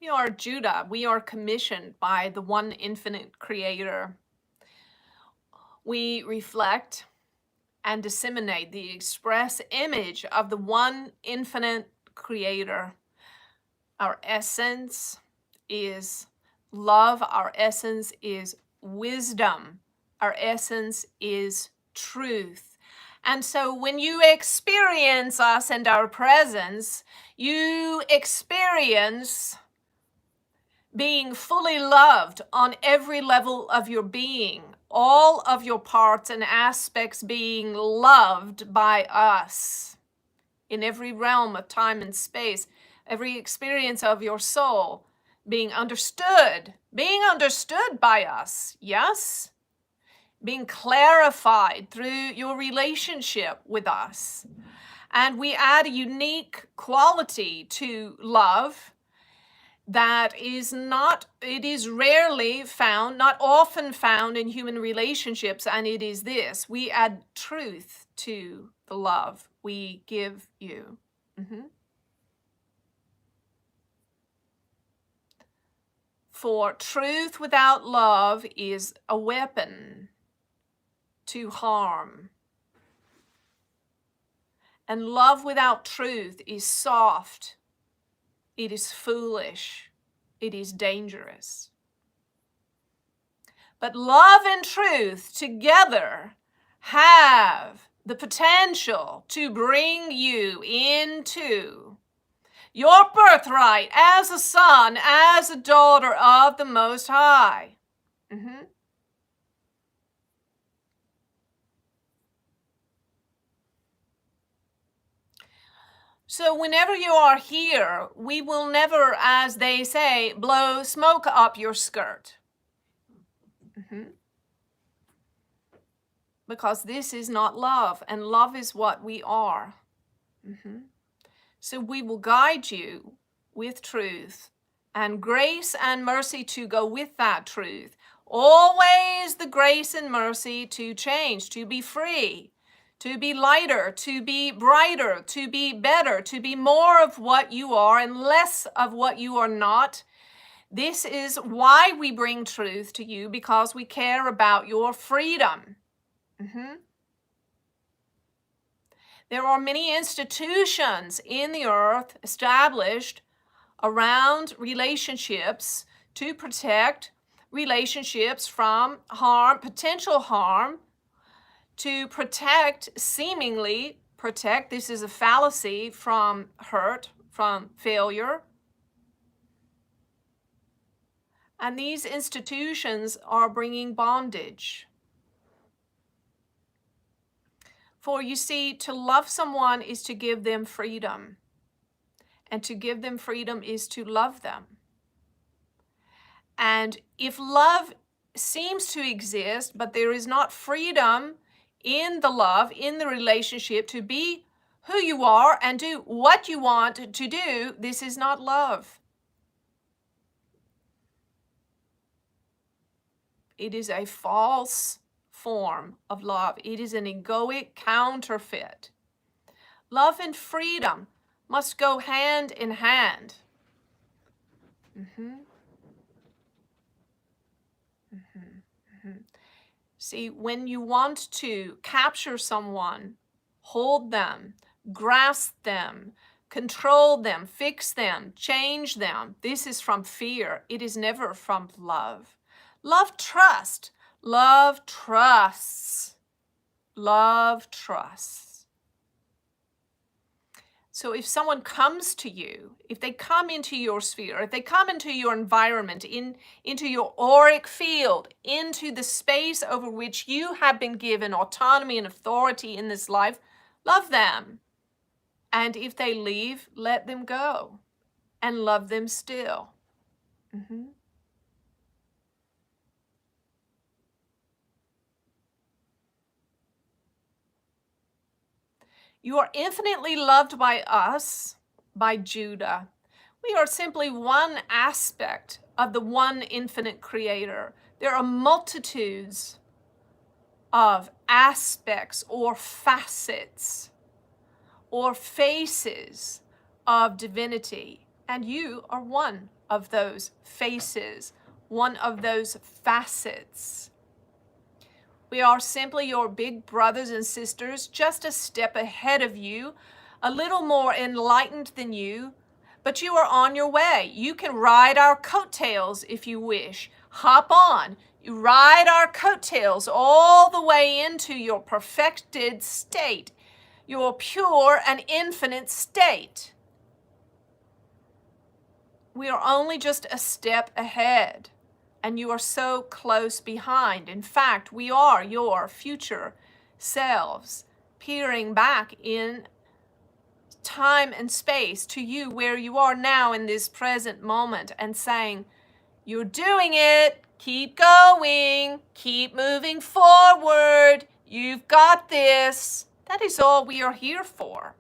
We are Judah. We are commissioned by the one infinite creator. We reflect and disseminate the express image of the one infinite creator. Our essence is love. Our essence is wisdom. Our essence is truth. And so when you experience us and our presence, you experience being fully loved on every level of your being, all of your parts and aspects being loved by us in every realm of time and space, every experience of your soul being understood by us, yes? Being clarified through your relationship with us. And we add a unique quality to love that is not, it is rarely found, not often found in human relationships, and it is this: we add truth to the love we give you. For truth without love is a weapon to harm. And love without truth is soft. It is foolish. It is dangerous. But love and truth together have the potential to bring you into your birthright as a son, as a daughter of the Most High. So whenever you are here, we will never, as they say, blow smoke up your skirt. Because this is not love, and love is what we are. So we will guide you with truth and grace and mercy to go with that truth. Always the grace and mercy to change, to be free, to be lighter, to be brighter, to be better, to be more of what you are and less of what you are not. This is why we bring truth to you, because we care about your freedom. There are many institutions in the earth established around relationships to protect relationships from harm, potential harm, to protect, seemingly protect, this is a fallacy, from hurt, from failure. And these institutions are bringing bondage. For you see, to love someone is to give them freedom. And to give them freedom is to love them. And if love seems to exist, but there is not freedom in the love, in the relationship, to be who you are and do what you want to do, this is not love. It is a false form of love. It is an egoic counterfeit. Love and freedom must go hand in hand. See, when you want to capture someone, hold them, grasp them, control them, fix them, change them, this is from fear. It is never from love. Love trusts. Love trusts. Love trusts. So if someone comes to you, if they come into your sphere, if they come into your environment, into your auric field, into the space over which you have been given autonomy and authority in this life, love them. And if they leave, let them go and love them still. You are infinitely loved by us, by Judah. We are simply one aspect of the one infinite creator. There are multitudes of aspects or facets or faces of divinity, and you are one of those faces, one of those facets. We are simply your big brothers and sisters, just a step ahead of you, a little more enlightened than you, but you are on your way. You can ride our coattails if you wish. Hop on. You ride our coattails all the way into your perfected state, your pure and infinite state. We are only just a step ahead, and you are so close behind. In fact, we are your future selves, peering back in time and space to you where you are now in this present moment and saying, you're doing it, keep going, keep moving forward, you've got this. That is all we are here for.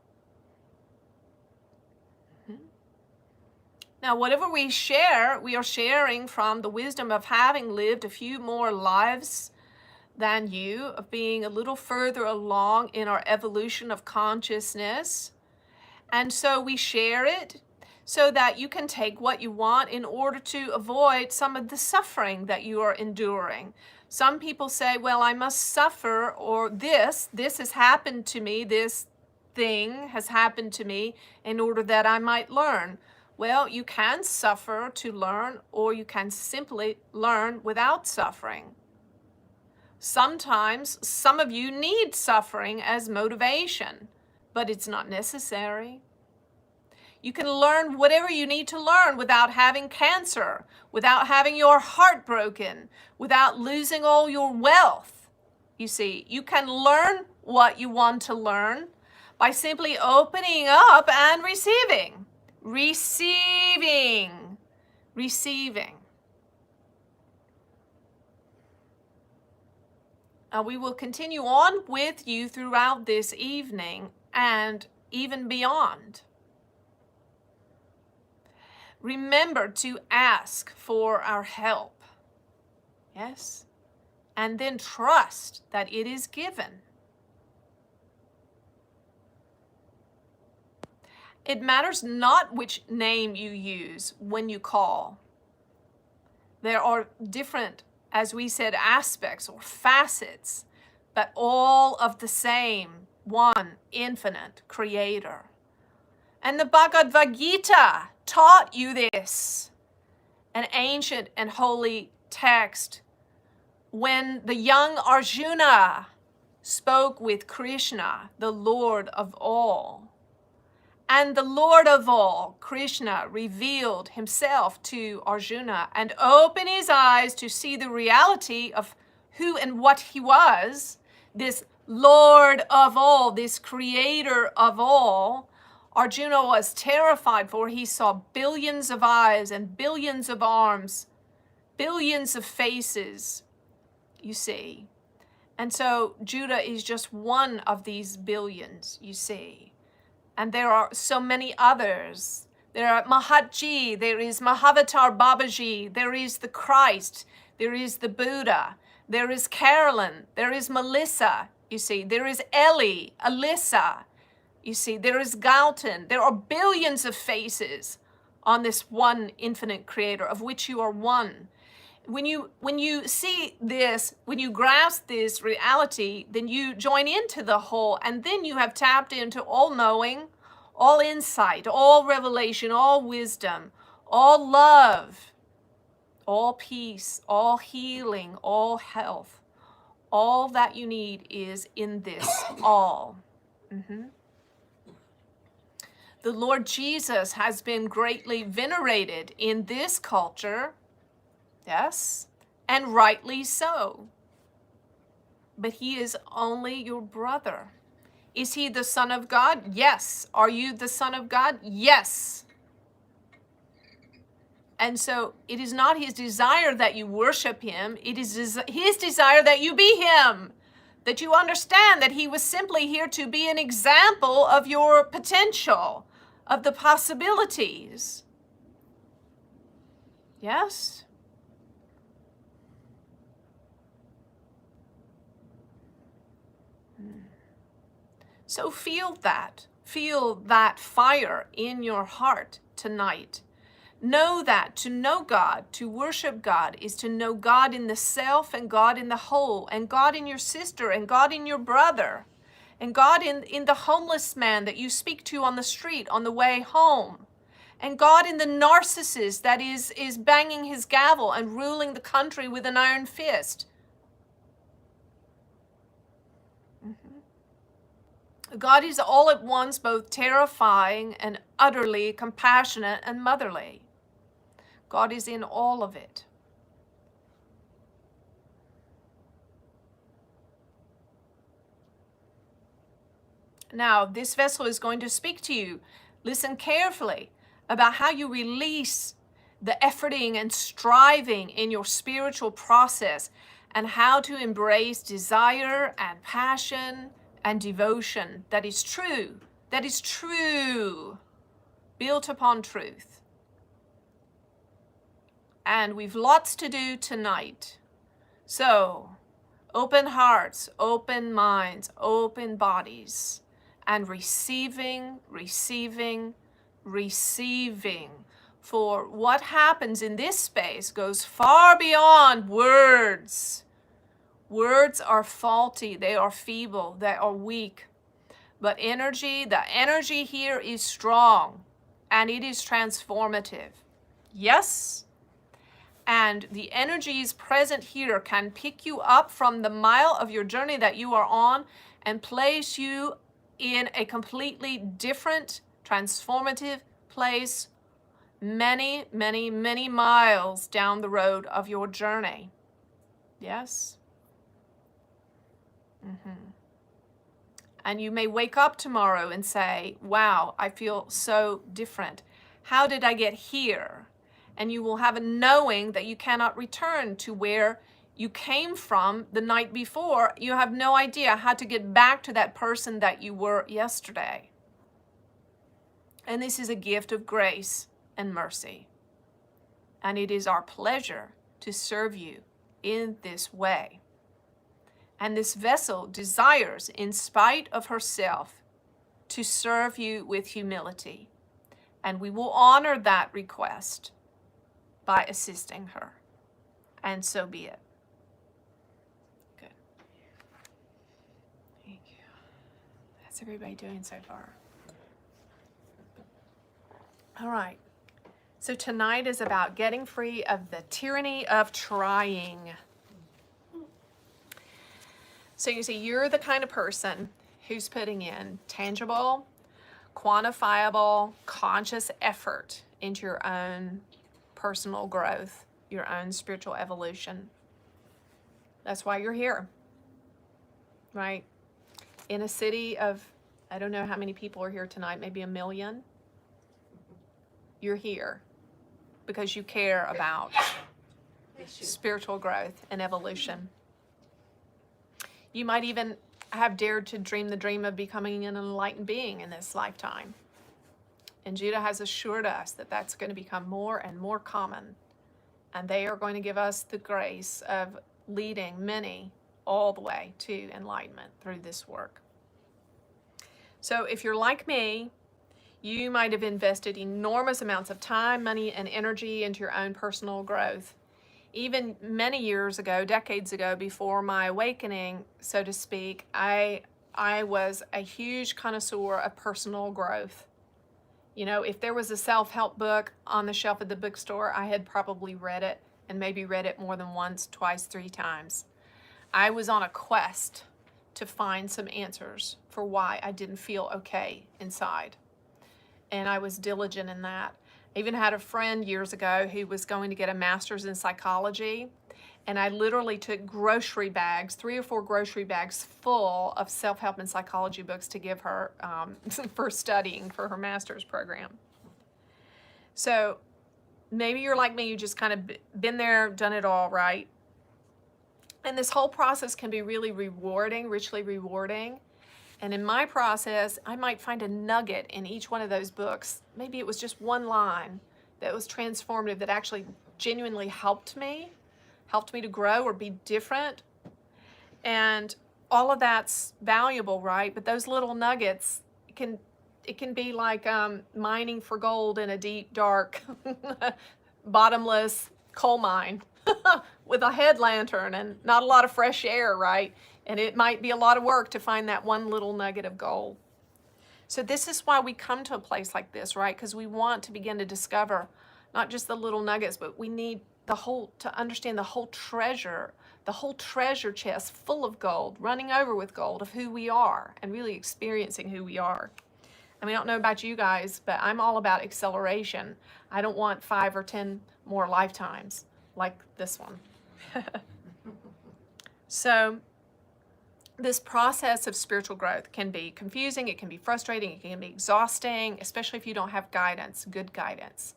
Now, whatever we share, we are sharing from the wisdom of having lived a few more lives than you, of being a little further along in our evolution of consciousness. And so we share it so that you can take what you want in order to avoid some of the suffering that you are enduring. Some people say, well, I must suffer, or this has happened to me, this thing has happened to me in order that I might learn. Well, you can suffer to learn, or you can simply learn without suffering. Sometimes some of you need suffering as motivation, but it's not necessary. You can learn whatever you need to learn without having cancer, without having your heart broken, without losing all your wealth. You see, you can learn what you want to learn by simply opening up and receiving. Receiving. We will continue on with you throughout this evening and even beyond. Remember to ask for our help. Yes? And then trust that it is given. It matters not which name you use when you call. There are different, as we said, aspects or facets, but all of the same one infinite creator. And the Bhagavad Gita taught you this, an ancient and holy text, when the young Arjuna spoke with Krishna, the Lord of all. And the Lord of all, Krishna, revealed himself to Arjuna and opened his eyes to see the reality of who and what he was, this Lord of all, this creator of all. Arjuna was terrified, for he saw billions of eyes and billions of arms, billions of faces, you see. And so Judah is just one of these billions, you see. And there are so many others. There are Mahatji, there is Mahavatar Babaji, there is the Christ, there is the Buddha, there is Carolyn, there is Melissa, you see, there is Ellie, Alyssa, you see, there is Galton. There are billions of faces on this one infinite creator, of which you are one. When you see this, when you grasp this reality, then you join into the whole, and then you have tapped into all knowing, all insight, all revelation, all wisdom, all love, all peace, all healing, all health. All that you need is in this all. The Lord Jesus has been greatly venerated in this culture. Yes, and rightly so. But he is only your brother. Is he the Son of God? Yes. Are you the Son of God? Yes. And so it is not his desire that you worship him. It is his desire that you be him, that you understand that he was simply here to be an example of your potential, of the possibilities. Yes? So feel that fire in your heart tonight. Know that to know God, to worship God, is to know God in the self and God in the whole, and God in your sister and God in your brother, and God in the homeless man that you speak to on the street on the way home, and God in the narcissist that is banging his gavel and ruling the country with an iron fist. God is all at once both terrifying and utterly compassionate and motherly. God is in all of it. Now, this vessel is going to speak to you. Listen carefully about how you release the efforting and striving in your spiritual process, and how to embrace desire and passion and devotion that is true, built upon truth. And we've lots to do tonight. So, open hearts, open minds, open bodies, and receiving. For what happens in this space goes far beyond words. Words are faulty, they are feeble, they are weak. But the energy here is strong, and it is transformative. Yes? And the energies present here can pick you up from the mile of your journey that you are on and place you in a completely different, transformative place many, many, many miles down the road of your journey. Yes? And you may wake up tomorrow and say, wow, I feel so different. How did I get here? And you will have a knowing that you cannot return to where you came from the night before. You have no idea how to get back to that person that you were yesterday. And this is a gift of grace and mercy. And it is our pleasure to serve you in this way. And this vessel desires, in spite of herself, to serve you with humility. And we will honor that request by assisting her. And so be it. Good. Thank you. How's everybody doing so far? All right. So tonight is about getting free of the tyranny of trying. So you see, you're the kind of person who's putting in tangible, quantifiable, conscious effort into your own personal growth, your own spiritual evolution. That's why you're here, right? In a city of, I don't know how many people are here tonight, maybe 1 million. You're here because you care about spiritual growth and evolution. You might even have dared to dream the dream of becoming an enlightened being in this lifetime. And Judah has assured us that that's going to become more and more common. And they are going to give us the grace of leading many all the way to enlightenment through this work. So if you're like me, you might have invested enormous amounts of time, money, and energy into your own personal growth. Even many years ago, decades ago, before my awakening, so to speak, I was a huge connoisseur of personal growth. You know, if there was a self-help book on the shelf at the bookstore, I had probably read it, and maybe read it more than once, twice, 3 times. I was on a quest to find some answers for why I didn't feel okay inside. And I was diligent in that. I even had a friend years ago who was going to get a master's in psychology, and I literally took grocery bags, 3 or 4 grocery bags full of self-help and psychology books to give her for studying for her master's program. So maybe you're like me, you just kind of been there, done it all, right? And this whole process can be really rewarding, richly rewarding. And in my process, I might find a nugget in each one of those books. Maybe it was just one line that was transformative, that actually genuinely helped me to grow or be different. And all of that's valuable, right? But those little nuggets can it can be like mining for gold in a deep, dark, bottomless coal mine with a head lantern and not a lot of fresh air, right? And it might be a lot of work to find that one little nugget of gold. So this is why we come to a place like this, right? Because we want to begin to discover not just the little nuggets, but we need the whole, to understand the whole treasure chest full of gold, running over with gold of who we are and really experiencing who we are. I mean, I don't know about you guys, but I'm all about acceleration. I don't want 5 or 10 more lifetimes like this one. So this process of spiritual growth can be confusing, it can be frustrating, it can be exhausting, especially if you don't have guidance, good guidance.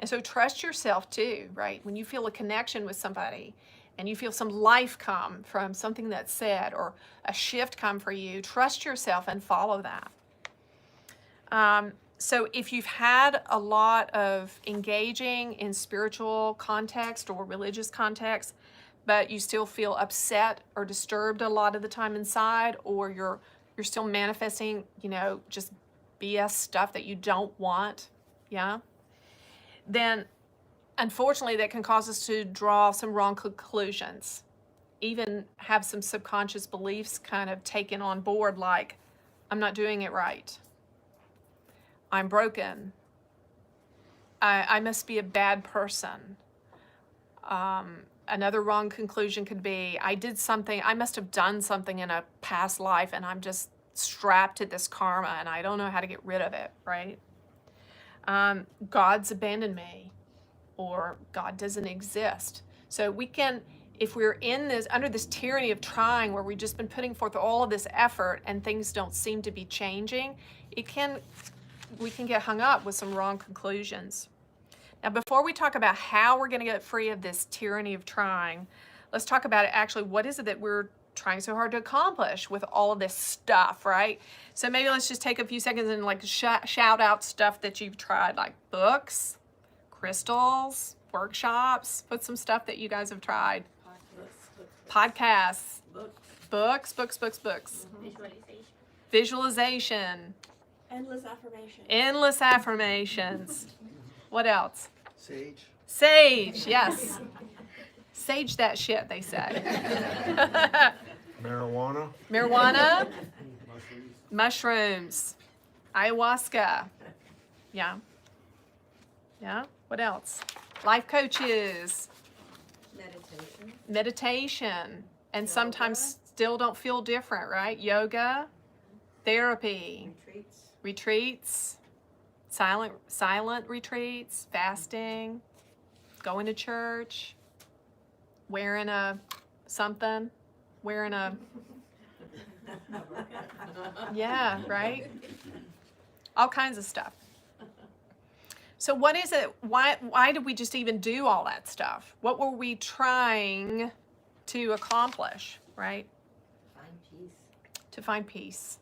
And so trust yourself too, right? When you feel a connection with somebody and you feel some life come from something that's said or a shift come for you, trust yourself and follow that. So if you've had a lot of engaging in spiritual context or religious context, but you still upupset or disturbed a lot of the time inside, or you're still manifesting, just BS stuff that you don't want, yeah, then unfortunately that can cause us to draw some wrong conclusions, even have some subconscious beliefs kind of taken on board, like, I'm not doing it right. I'm broken. I must be a bad person. Another wrong conclusion could be, I must have done something in a past life and I'm just strapped to this karma and I don't know how to get rid of it, right? God's abandoned me, or God doesn't exist. So we can, if we're under this tyranny of trying, where we've just been putting forth all of this effort and things don't seem to be changing, we can get hung up with some wrong conclusions. Now, before we talk about how we're going to get free of this tyranny of trying, let's talk about actually what is it that we're trying so hard to accomplish with all of this stuff, right? So maybe let's just take a few seconds and like shout out stuff that you've tried, like books, crystals, workshops. What's some stuff that you guys have tried? Podcasts. Books. Visualization. Endless affirmations. What else? Sage, yes. Sage that shit, they say. Marijuana. Mushrooms. Ayahuasca. Yeah. What else? Life coaches. Meditation. And sometimes still don't feel different, right? Yoga. Therapy. Retreats. Silent retreats, fasting, going to church, wearing yeah, right? All kinds of stuff. So what is it? Why did we just even do all that stuff? What were we trying to accomplish, right? To find peace.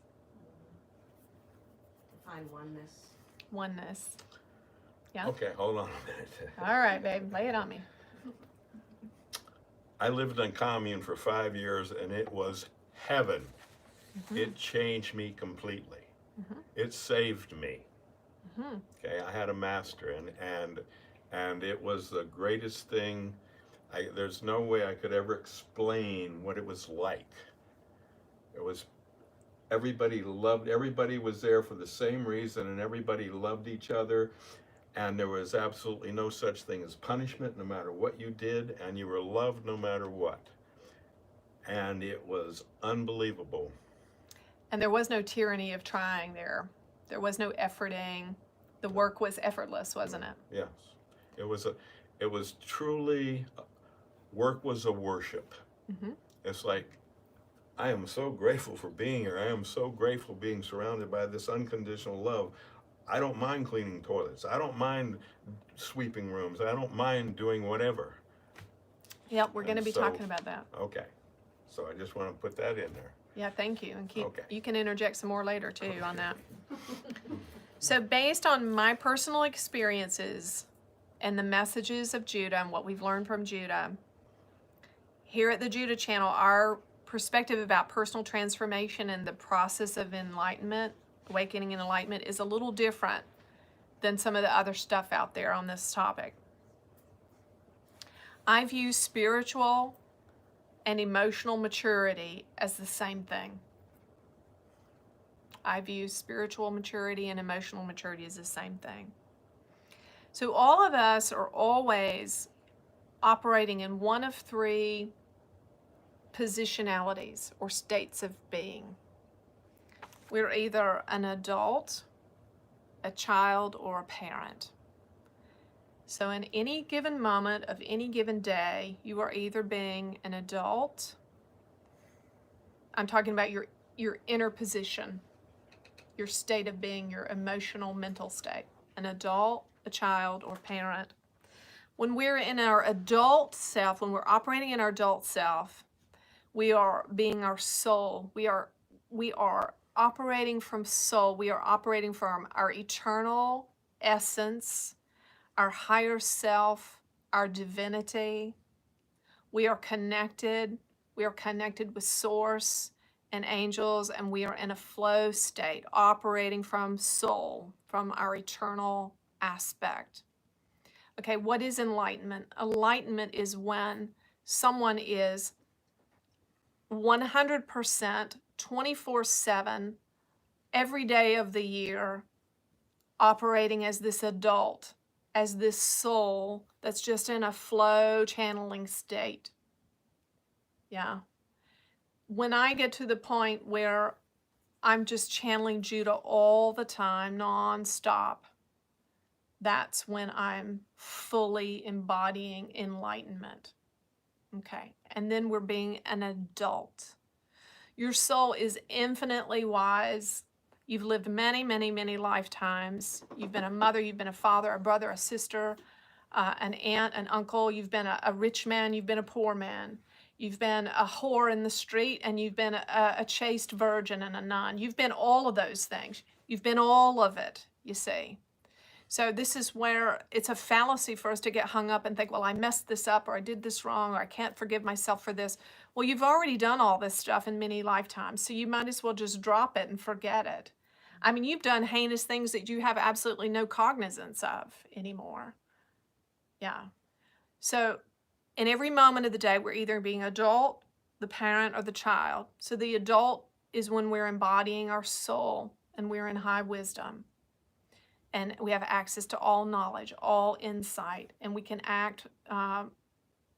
To find oneness. Yeah. Okay, hold on a minute. All right, babe, lay it on me. I lived in commune for 5 years and it was heaven. Mm-hmm. It changed me completely. Mm-hmm. It saved me. Mm-hmm. Okay, I had a master and it was the greatest thing. There's no way I could ever explain what it was like. Everybody was there for the same reason, and everybody loved each other, and there was absolutely no such thing as punishment, no matter what you did, and you were loved no matter what. And it was unbelievable. And there was no tyranny of trying there. There was no efforting. The work was effortless, wasn't it? Yes. It was truly, work was a worship. Mm-hmm. It's like, I am so grateful for being here. I am so grateful being surrounded by this unconditional love. I don't mind cleaning toilets. I don't mind sweeping rooms. I don't mind doing whatever. Yep, we're going to be talking about that. Okay. So I just want to put that in there. Yeah, thank you. And you can interject some more later too on that. So based on my personal experiences and the messages of Judah and what we've learned from Judah, here at the Judah channel, our perspective about personal transformation and the process of enlightenment Awakening and enlightenment is a little different than some of the other stuff out there on this topic. I view spiritual and emotional maturity as the same thing. I view spiritual maturity and emotional maturity as the same thing. So all of us are always operating in one of three positionalities or states of being. We're either an adult, a child, or a parent. So in any given moment of any given day, you are either being an adult. I'm talking about your inner position, your state of being, your emotional, mental state. An adult, a child, or parent. When we're in our adult self, when we're operating in our adult self, we are being our soul. We are operating from soul. We are operating from our eternal essence, our higher self, our divinity. We are connected. We are connected with source and angels, and we are in a flow state, operating from soul, from our eternal aspect. Okay, what is enlightenment? Enlightenment is when someone is 100%, 24/7, every day of the year, operating as this adult, as this soul that's just in a flow channeling state. Yeah. When I get to the point where I'm just channeling Judah all the time, nonstop, that's when I'm fully embodying enlightenment. Okay. And then we're being an adult. Your soul is infinitely wise. You've lived many, many, many lifetimes. You've been a mother, you've been a father, a brother, a sister, an aunt, an uncle. You've been a rich man, you've been a poor man. You've been a whore in the street, and you've been a chaste virgin and a nun. You've been all of those things. You've been all of it, you see. So this is where it's a fallacy for us to get hung up and think, well, I messed this up, or I did this wrong, or I can't forgive myself for this. Well, you've already done all this stuff in many lifetimes, so you might as well just drop it and forget it. I mean, you've done heinous things that you have absolutely no cognizance of anymore. Yeah. So in every moment of the day, we're either being adult, the parent, or the child. So the adult is when we're embodying our soul and we're in high wisdom. And we have access to all knowledge, all insight, and we can act,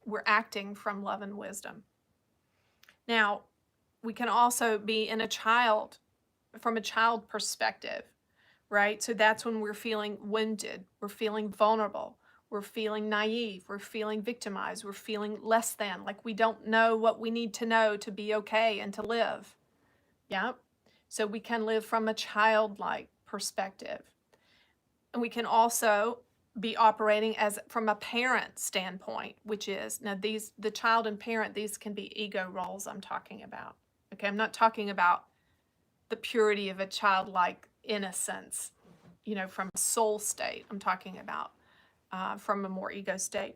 we're acting from love and wisdom. Now, we can also be in a child, from a child perspective, right? So that's when we're feeling wounded, we're feeling vulnerable, we're feeling naive, we're feeling victimized, we're feeling less than, like we don't know what we need to know to be okay and to live. Yeah? So we can live from a childlike perspective. And we can also be operating as from a parent standpoint, which is, now the child and parent, these can be ego roles I'm talking about. Okay, I'm not talking about the purity of a childlike innocence, from a soul state. I'm talking about from a more ego state.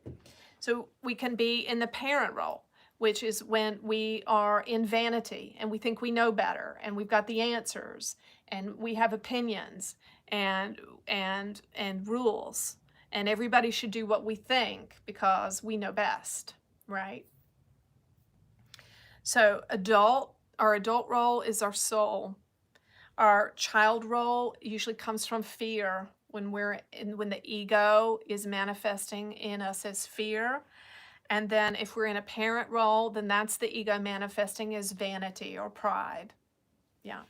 So we can be in the parent role, which is when we are in vanity and we think we know better and we've got the answers and we have opinions and rules, and everybody should do what we think because we know best, right? So our adult role is our soul. Our child role usually comes from fear, when the ego is manifesting in us as fear. And then if we're in a parent role, then that's the ego manifesting as vanity or pride. Yeah.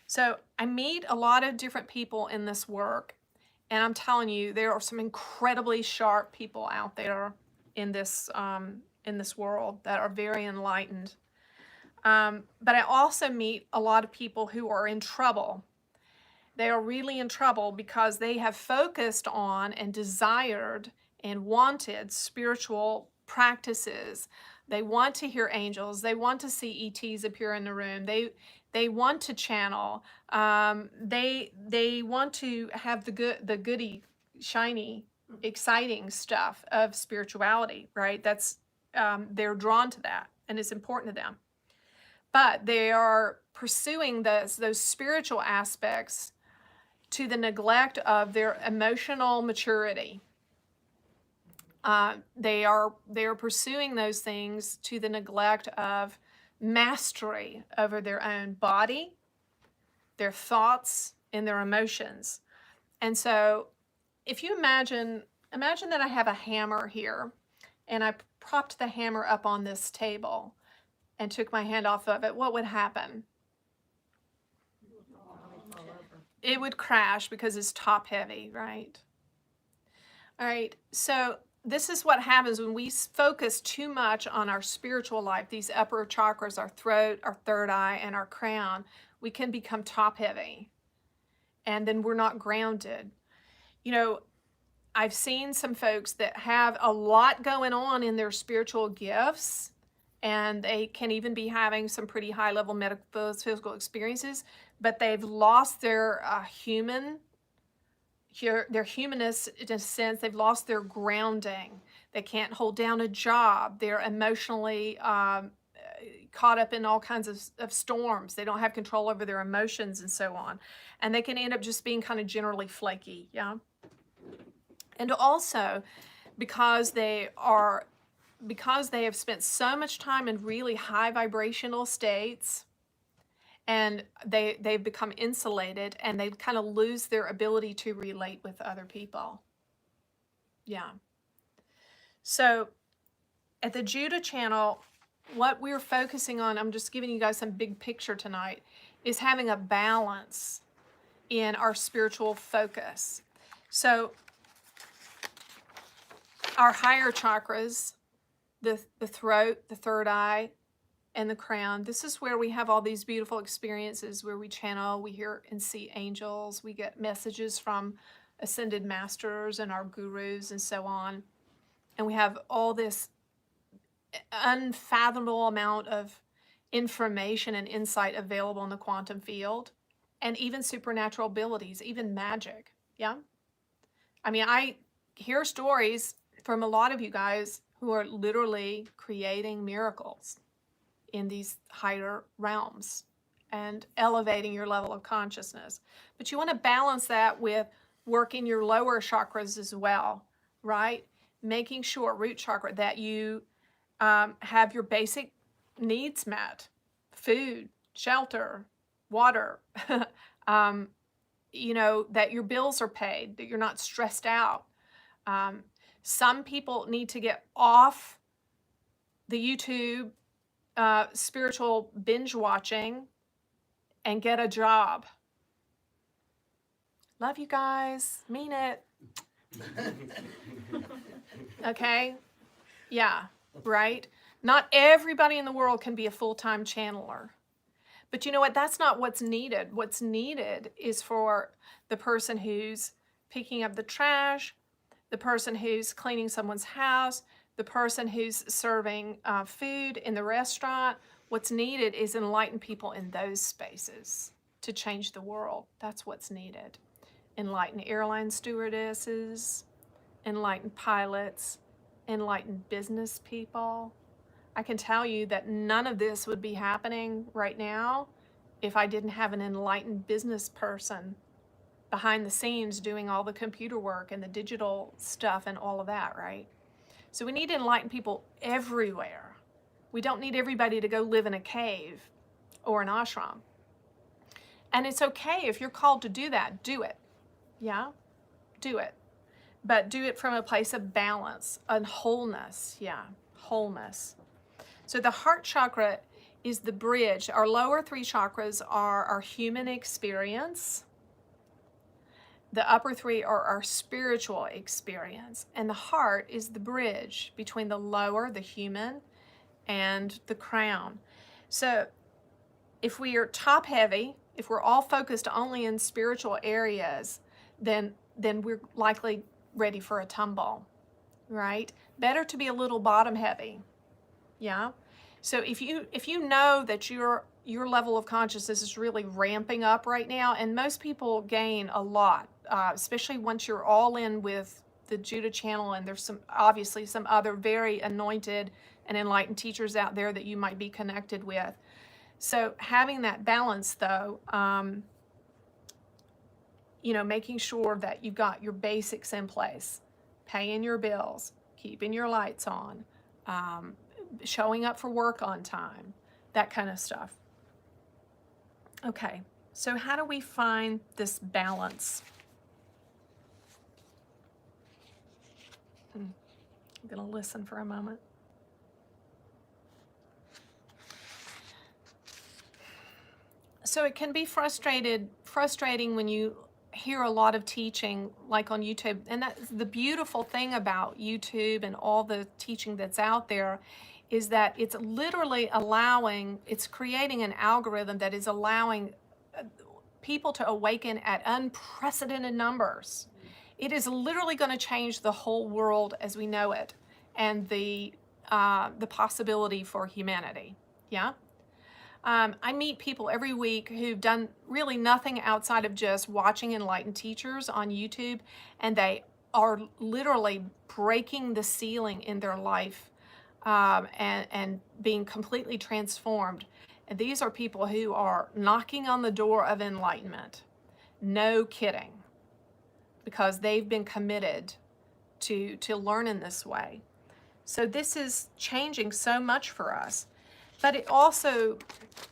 So I meet a lot of different people in this work, and I'm telling you, there are some incredibly sharp people out there in this world that are very enlightened. But I also meet a lot of people who are in trouble. They are really in trouble because they have focused on and desired and wanted spiritual practices. They want to hear angels. They want to see ETs appear in the room. They want to channel. They want to have the goody, shiny, exciting stuff of spirituality, right? That's they're drawn to that, and it's important to them. But they are pursuing those spiritual aspects to the neglect of their emotional maturity. They are pursuing those things to the neglect of mastery over their own body, their thoughts, and their emotions. And so if you imagine that I have a hammer here, and I propped the hammer up on this table and took my hand off of it, what would happen? It would crash because it's top heavy, right? All right, so this is what happens when we focus too much on our spiritual life, these upper chakras, our throat, our third eye, and our crown. We can become top heavy, and then we're not grounded. You know, I've seen some folks that have a lot going on in their spiritual gifts, and they can even be having some pretty high level metaphysical experiences, but they've lost their their humanness in a sense. They've lost their grounding. They can't hold down a job. They're emotionally caught up in all kinds of storms. They don't have control over their emotions and so on. And they can end up just being kind of generally flaky, yeah? And also, because they have spent so much time in really high vibrational states, and they've become insulated, and they kind of lose their ability to relate with other people. Yeah. So at the Judah channel, what we're focusing on, I'm just giving you guys some big picture tonight, is having a balance in our spiritual focus. So our higher chakras, the throat, the third eye, and the crown, this is where we have all these beautiful experiences where we channel, we hear and see angels, we get messages from ascended masters and our gurus and so on. And we have all this unfathomable amount of information and insight available in the quantum field, and even supernatural abilities, even magic. Yeah. I mean, I hear stories from a lot of you guys who are literally creating miracles in these higher realms and elevating your level of consciousness. But you want to balance that with working your lower chakras as well, right? Making sure, root chakra, that you have your basic needs met: food, shelter, water, you know, that your bills are paid, that you're not stressed out. Some people need to get off the YouTube spiritual binge watching and get a job. Love you guys. Mean it. Okay? Yeah, right? Not everybody in the world can be a full-time channeler. But you know what? That's not what's needed. What's needed is for the person who's picking up the trash, the person who's cleaning someone's house, the person who's serving food in the restaurant. What's needed is enlighten people in those spaces to change the world. That's what's needed. Enlighten airline stewardesses, enlighten pilots, enlighten business people. I can tell you that none of this would be happening right now if I didn't have an enlightened business person behind the scenes doing all the computer work and the digital stuff and all of that, right? So we need to enlighten people everywhere. We don't need everybody to go live in a cave or an ashram. And it's okay if you're called to do that, do it. Yeah, do it. But do it from a place of balance and wholeness. Yeah, wholeness. So the heart chakra is the bridge. Our lower three chakras are our human experience. The upper three are our spiritual experience. And the heart is the bridge between the lower, the human, and the crown. So if we are top heavy, if we're all focused only in spiritual areas, then we're likely ready for a tumble, right? Better to be a little bottom heavy. Yeah. So if you know that your level of consciousness is really ramping up right now, and most people gain a lot, especially once you're all in with the Judah channel, and there's obviously some other very anointed and enlightened teachers out there that you might be connected with. So having that balance, though, making sure that you've got your basics in place, paying your bills, keeping your lights on, showing up for work on time, that kind of stuff. Okay, so how do we find this balance? I'm going to listen for a moment. So it can be frustrating when you hear a lot of teaching like on YouTube. And that's the beautiful thing about YouTube and all the teaching that's out there, is that it's literally it's creating an algorithm that is allowing people to awaken at unprecedented numbers. It is literally going to change the whole world as we know it, and the possibility for humanity. Yeah. I meet people every week who've done really nothing outside of just watching enlightened teachers on YouTube, and they are literally breaking the ceiling in their life, and being completely transformed. And these are people who are knocking on the door of enlightenment. No kidding. Because they've been committed to learn in this way. So this is changing so much for us. But it also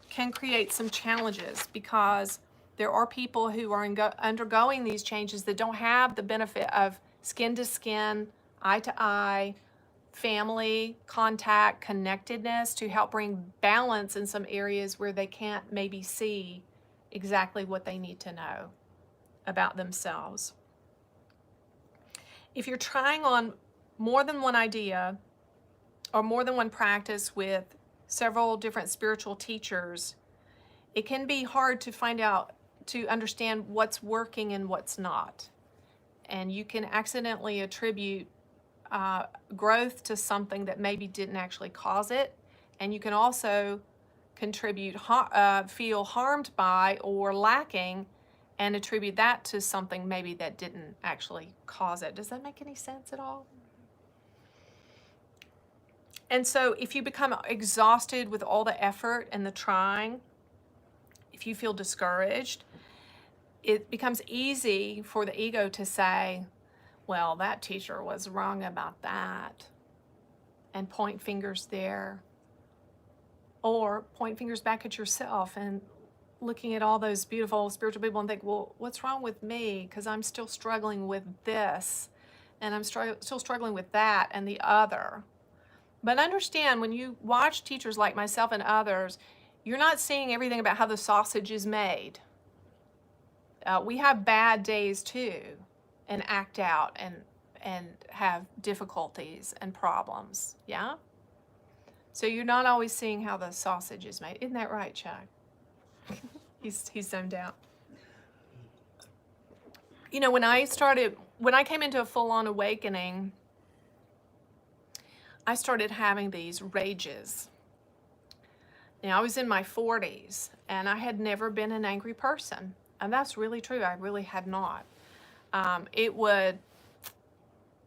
can create some challenges, because there are people who are undergoing these changes that don't have the benefit of skin to skin, eye to eye, family contact, connectedness to help bring balance in some areas where they can't maybe see exactly what they need to know about themselves. If you're trying on more than one idea or more than one practice with several different spiritual teachers, it can be hard to understand what's working and what's not. And you can accidentally attribute growth to something that maybe didn't actually cause it. And you can also feel harmed by or lacking and attribute that to something maybe that didn't actually cause it. Does that make any sense at all? And so if you become exhausted with all the effort and the trying, if you feel discouraged, it becomes easy for the ego to say, well, that teacher was wrong about that, and point fingers there. Or point fingers back at yourself and looking at all those beautiful spiritual people and think, well, what's wrong with me? Because I'm still struggling with this, and I'm still struggling with that and the other. But understand, when you watch teachers like myself and others, you're not seeing everything about how the sausage is made. We have bad days too, and act out and have difficulties and problems. Yeah? So you're not always seeing how the sausage is made. Isn't that right, Chuck? He's zoned out. You know, when I came into a full-on awakening, I started having these rages. Now, I was in my 40s, and I had never been an angry person. And that's really true. I really had not. It would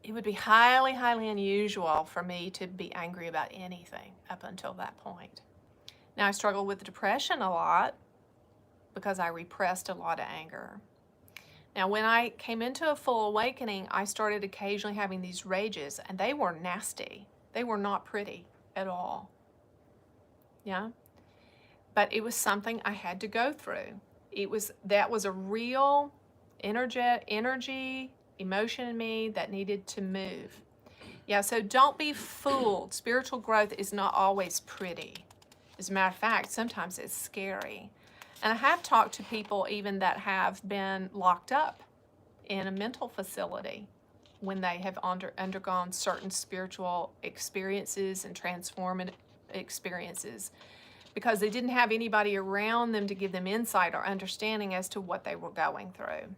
be highly, highly unusual for me to be angry about anything up until that point. Now, I struggled with depression a lot because I repressed a lot of anger. Now, when I came into a full awakening, I started occasionally having these rages, and they were nasty. They were not pretty at all. Yeah? But it was something I had to go through. That was a real energy, emotion in me that needed to move. Yeah, so don't be fooled. Spiritual growth is not always pretty. As a matter of fact, sometimes it's scary. And I have talked to people even that have been locked up in a mental facility when they have undergone certain spiritual experiences and transformative experiences, because they didn't have anybody around them to give them insight or understanding as to what they were going through.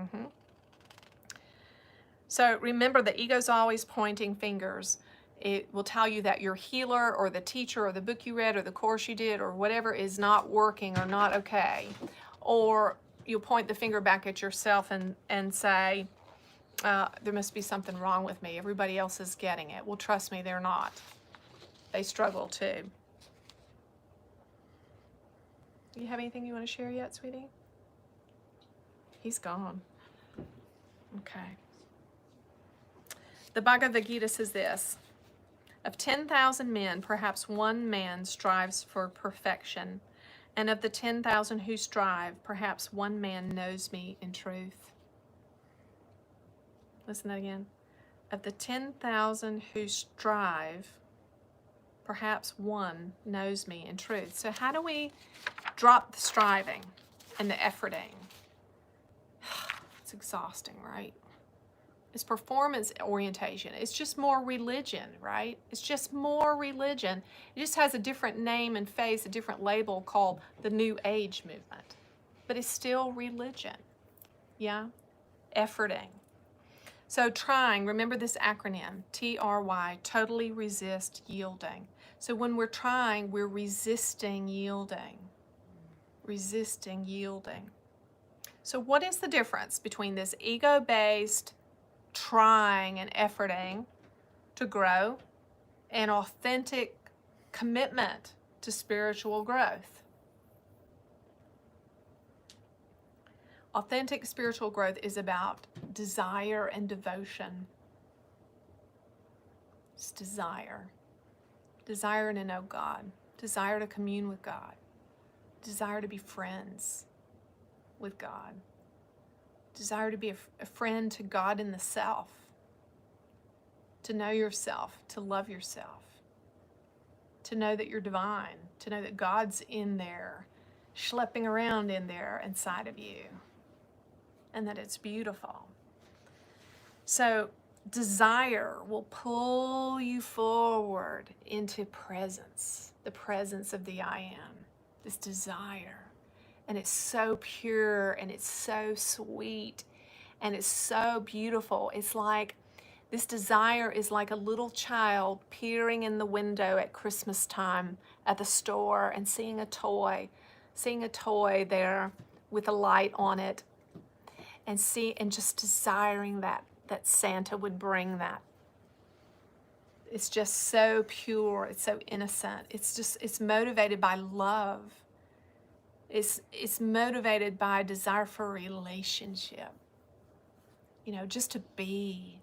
Mm-hmm. So remember, the ego's always pointing fingers. It will tell you that your healer or the teacher or the book you read or the course you did or whatever is not working or not okay. Or you'll point the finger back at yourself and say, there must be something wrong with me. Everybody else is getting it. Well, trust me, they're not. They struggle too. You have anything you want to share yet, sweetie? He's gone. Okay. The Bhagavad Gita says this: of 10,000 men, perhaps one man strives for perfection, and of the 10,000 who strive, perhaps one man knows me in truth. Listen to that again. Of the 10,000 who strive, perhaps one knows me in truth. So how do we drop the striving and the efforting? It's exhausting, right? It's performance orientation. It's just more religion, right? It's just more religion. It just has a different name and face, a different label called the New Age movement. But it's still religion, yeah? Efforting. So trying, remember this acronym, TRY, totally resist yielding. So when we're trying, we're resisting yielding. Resisting yielding. So what is the difference between this ego-based trying and efforting to grow and authentic commitment to spiritual growth? Authentic spiritual growth is about desire and devotion. It's desire. Desire to know God. Desire to commune with God. Desire to be friends with God. Desire to be a friend to God in the self. To know yourself, to love yourself. To know that you're divine. To know that God's in there, schlepping around in there inside of you. And that it's beautiful. So desire will pull you forward into presence, the presence of the I am, this desire. And it's so pure and it's so sweet and it's so beautiful. It's like this desire is like a little child peering in the window at Christmas time at the store and seeing a toy there with a light on it. And just desiring that Santa would bring that. It's just so pure, it's so innocent. It's motivated by love. It's motivated by desire for relationship. You know, just to be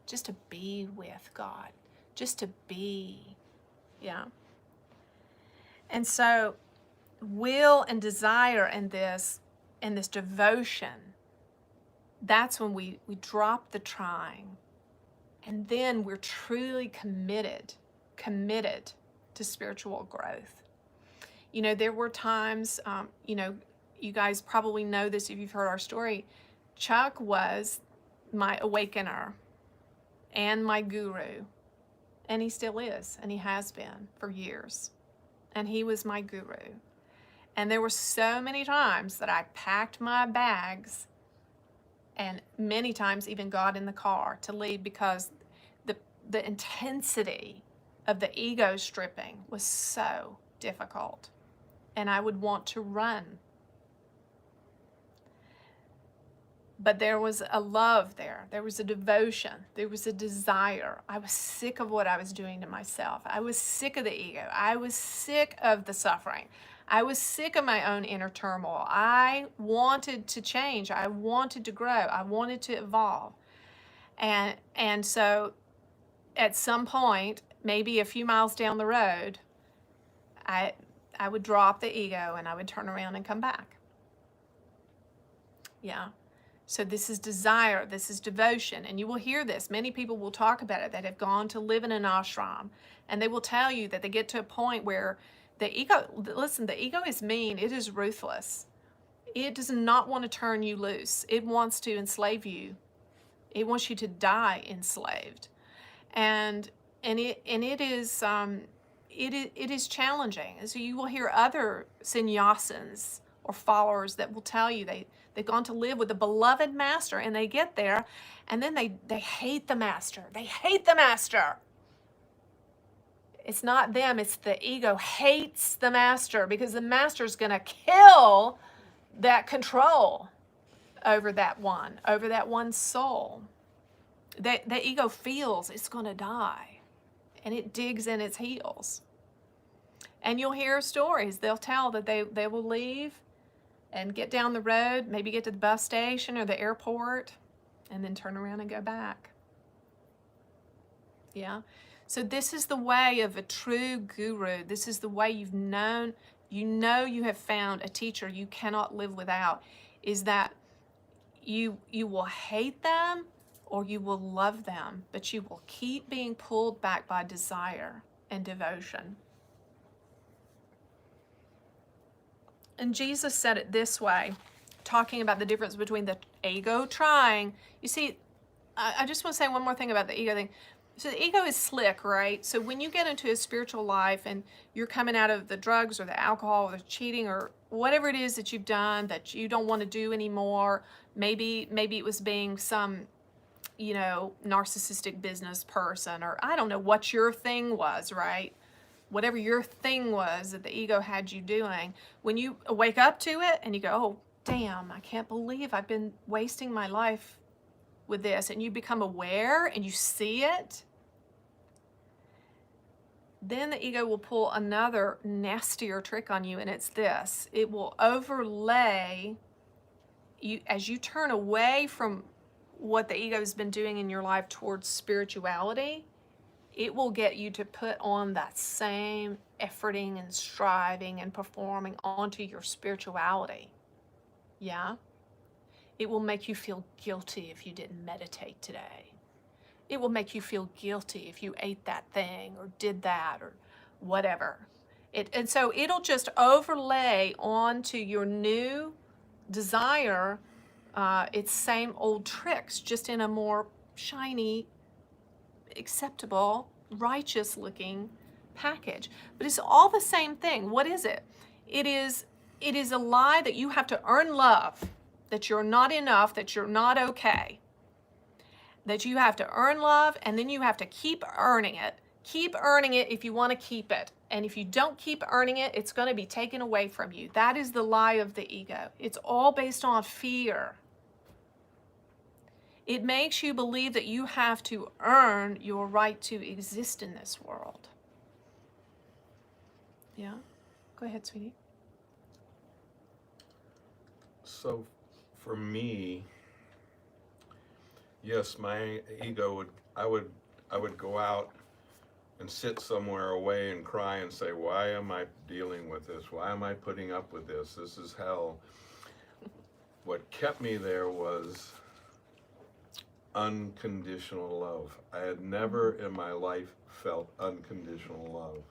with God. Just to be. Yeah. And so will and desire and this devotion, that's when we drop the trying, and then we're truly committed to spiritual growth. You know, there were times, you guys probably know this if you've heard our story. Chuck was my awakener and my guru, and he still is, and he has been for years. And he was my guru. And there were so many times that I packed my bags and many times even got in the car to leave because the intensity of the ego stripping was so difficult. And I would want to run. But there was a love there. There was a devotion. There was a desire. I was sick of what I was doing to myself. I was sick of the ego. I was sick of the suffering. I was sick of my own inner turmoil. I wanted to change. I wanted to grow. I wanted to evolve. And so at some point, maybe a few miles down the road, I would drop the ego and I would turn around and come back. Yeah. So this is desire, this is devotion, and you will hear this. Many people will talk about it that have gone to live in an ashram, and they will tell you that they get to a point where the ego is mean, it is ruthless. It does not want to turn you loose. It wants to enslave you. It wants you to die enslaved. And it is challenging. So you will hear other sannyasins or followers that will tell you they've gone to live with a beloved master, and they get there and then they hate the master. They hate the master. It's not them, it's the ego hates the master because the master's going to kill that control over that one soul. The ego feels it's going to die, and it digs in its heels. And you'll hear stories. They'll tell that they will leave and get down the road, maybe get to the bus station or the airport, and then turn around and go back. Yeah. So this is the way of a true guru. This is the way you've known, you have found a teacher you cannot live without, is that you will hate them or you will love them, but you will keep being pulled back by desire and devotion. And Jesus said it this way, talking about the difference between the ego trying. You see, I just want to say one more thing about the ego thing. So the ego is slick, right? So when you get into a spiritual life and you're coming out of the drugs or the alcohol or the cheating or whatever it is that you've done that you don't want to do anymore, maybe it was being some, narcissistic business person, or I don't know what your thing was, right? Whatever your thing was that the ego had you doing, when you wake up to it and you go, oh, damn, I can't believe I've been wasting my life with this, and you become aware and you see it, then the ego will pull another nastier trick on you, and it's this. It will overlay you as you turn away from what the ego has been doing in your life towards spirituality. It will get you to put on that same efforting and striving and performing onto your spirituality. Yeah? It will make you feel guilty if you didn't meditate today. It will make you feel guilty if you ate that thing or did that or whatever. And so it'll just overlay onto your new desire its same old tricks, just in a more shiny, acceptable, righteous looking package. But it's all the same thing. What is it? It is a lie that you have to earn love, that you're not enough, that you're not okay, that you have to earn love, and then you have to keep earning it. Keep earning it if you want to keep it. And if you don't keep earning it, it's going to be taken away from you. That is the lie of the ego. It's all based on fear. It makes you believe that you have to earn your right to exist in this world. Yeah? Go ahead, sweetie. So for me, yes, my ego I would go out and sit somewhere away and cry and say, why am I dealing with this? Why am I putting up with this? This is hell. What kept me there was unconditional love. I had never in my life felt unconditional love.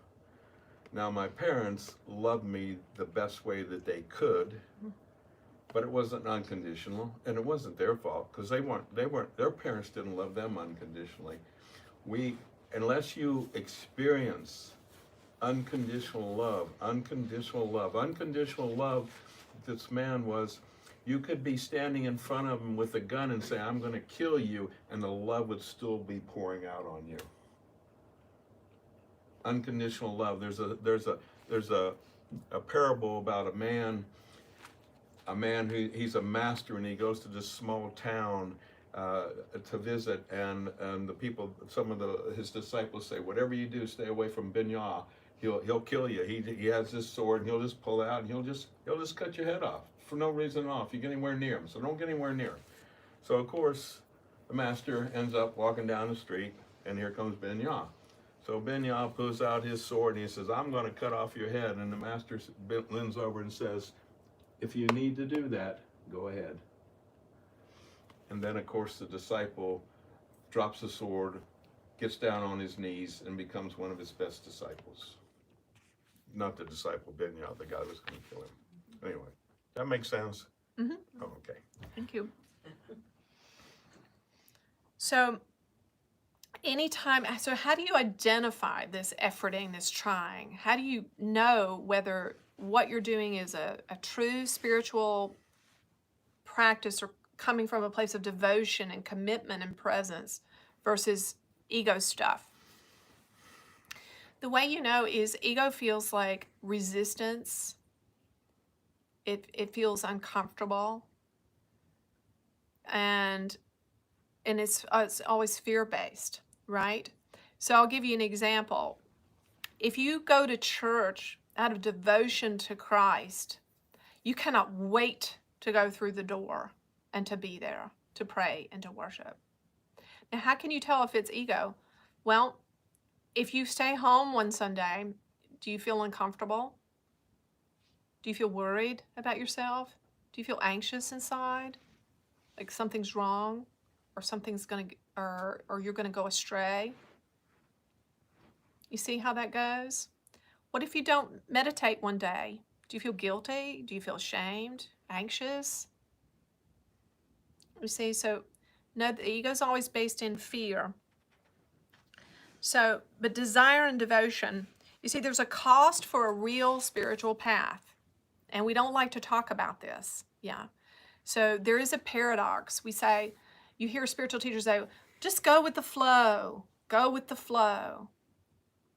Now, my parents loved me the best way that they could, but it wasn't unconditional, and it wasn't their fault, because their parents didn't love them unconditionally. Unless you experience unconditional love, this man was, you could be standing in front of him with a gun and say, I'm going to kill you, and the love would still be pouring out on you. Unconditional love. There's a parable about a man who he's a master, and he goes to this small town to visit, and the people, some of his disciples say, whatever you do, stay away from Binyah. He'll kill you. He has this sword, and he'll just pull it out, and he'll just cut your head off for no reason at all if you get anywhere near him. So don't get anywhere near him. So of course the master ends up walking down the street, and here comes Binyah. So Binyah pulls out his sword and he says, I'm going to cut off your head. And the master leans over and says, if you need to do that, go ahead. And then, of course, the disciple drops the sword, gets down on his knees, and becomes one of his best disciples. Not the disciple Binyah, the guy who was going to kill him. Anyway, that makes sense? Mm-hmm. Oh, okay. Thank you. So how do you identify this efforting, this trying? How do you know whether what you're doing is a true spiritual practice or coming from a place of devotion and commitment and presence versus ego stuff? The way you know is ego feels like resistance. It feels uncomfortable. And it's always fear-based, right? So I'll give you an example. If you go to church out of devotion to Christ, You cannot wait to go through the door and to be there, to pray and to worship. Now, how can you tell if it's ego? Well, if you stay home one Sunday, do you feel uncomfortable? Do you feel worried about yourself? Do you feel anxious inside? Like something's wrong, or something's going to, or you're going to go astray? You see how that goes? What if you don't meditate one day? Do you feel guilty? Do you feel ashamed, anxious? You see, so no, the ego is always based in fear. So, but desire and devotion, you see, there's a cost for a real spiritual path. And we don't like to talk about this. Yeah. So there is a paradox. We say, you hear spiritual teachers say, just go with the flow. Go with the flow.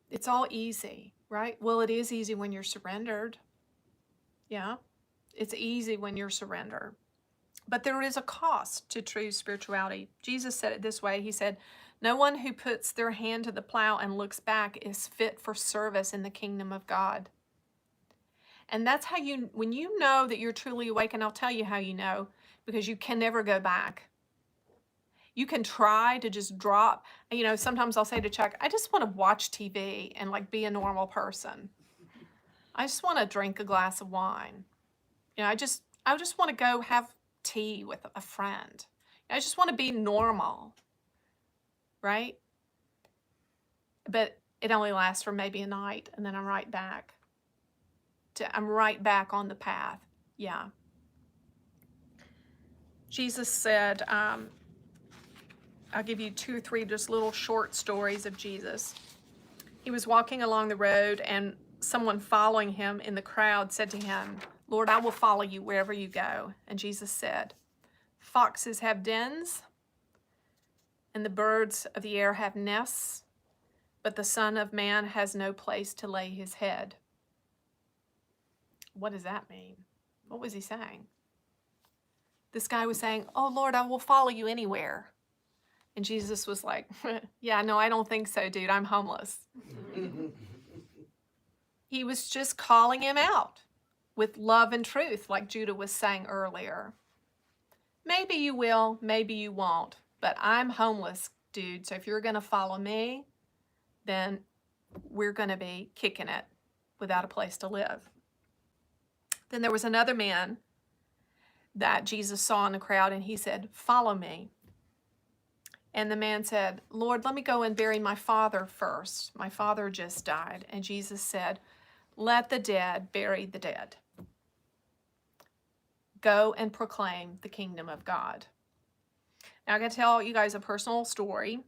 It's all easy, right? Well, it is easy when you're surrendered. Yeah. It's easy when you're surrendered. But there is a cost to true spirituality. Jesus said it this way. He said, no one who puts their hand to the plow and looks back is fit for service in the kingdom of God. And that's how you, when you know that you're truly awake, and I'll tell you how you know, because you can never go back. You can try to just drop, you know, sometimes I'll say to Chuck, I just want to watch TV and like be a normal person. I just want to drink a glass of wine. You know, I just want to go have tea with a friend. I just want to be normal, right? But it only lasts for maybe a night, and then I'm right back. I'm right back on the path. Yeah. Jesus said, I'll give you 2 or 3 just little short stories of Jesus. He was walking along the road, and someone following him in the crowd said to him, Lord, I will follow you wherever you go. And Jesus said, foxes have dens, and the birds of the air have nests, but the Son of Man has no place to lay his head. What does that mean? What was he saying? This guy was saying, oh, Lord, I will follow you anywhere. And Jesus was like, yeah, no, I don't think so, dude. I'm homeless. He was just calling him out with love and truth, like Judah was saying earlier. Maybe you will, maybe you won't, but I'm homeless, dude. So if you're going to follow me, then we're going to be kicking it without a place to live. Then there was another man that Jesus saw in the crowd, and he said, follow me. And the man said, Lord, let me go and bury my father first. My father just died. And Jesus said, let the dead bury the dead. Go and proclaim the kingdom of God. Now, I'm going to tell you guys a personal story,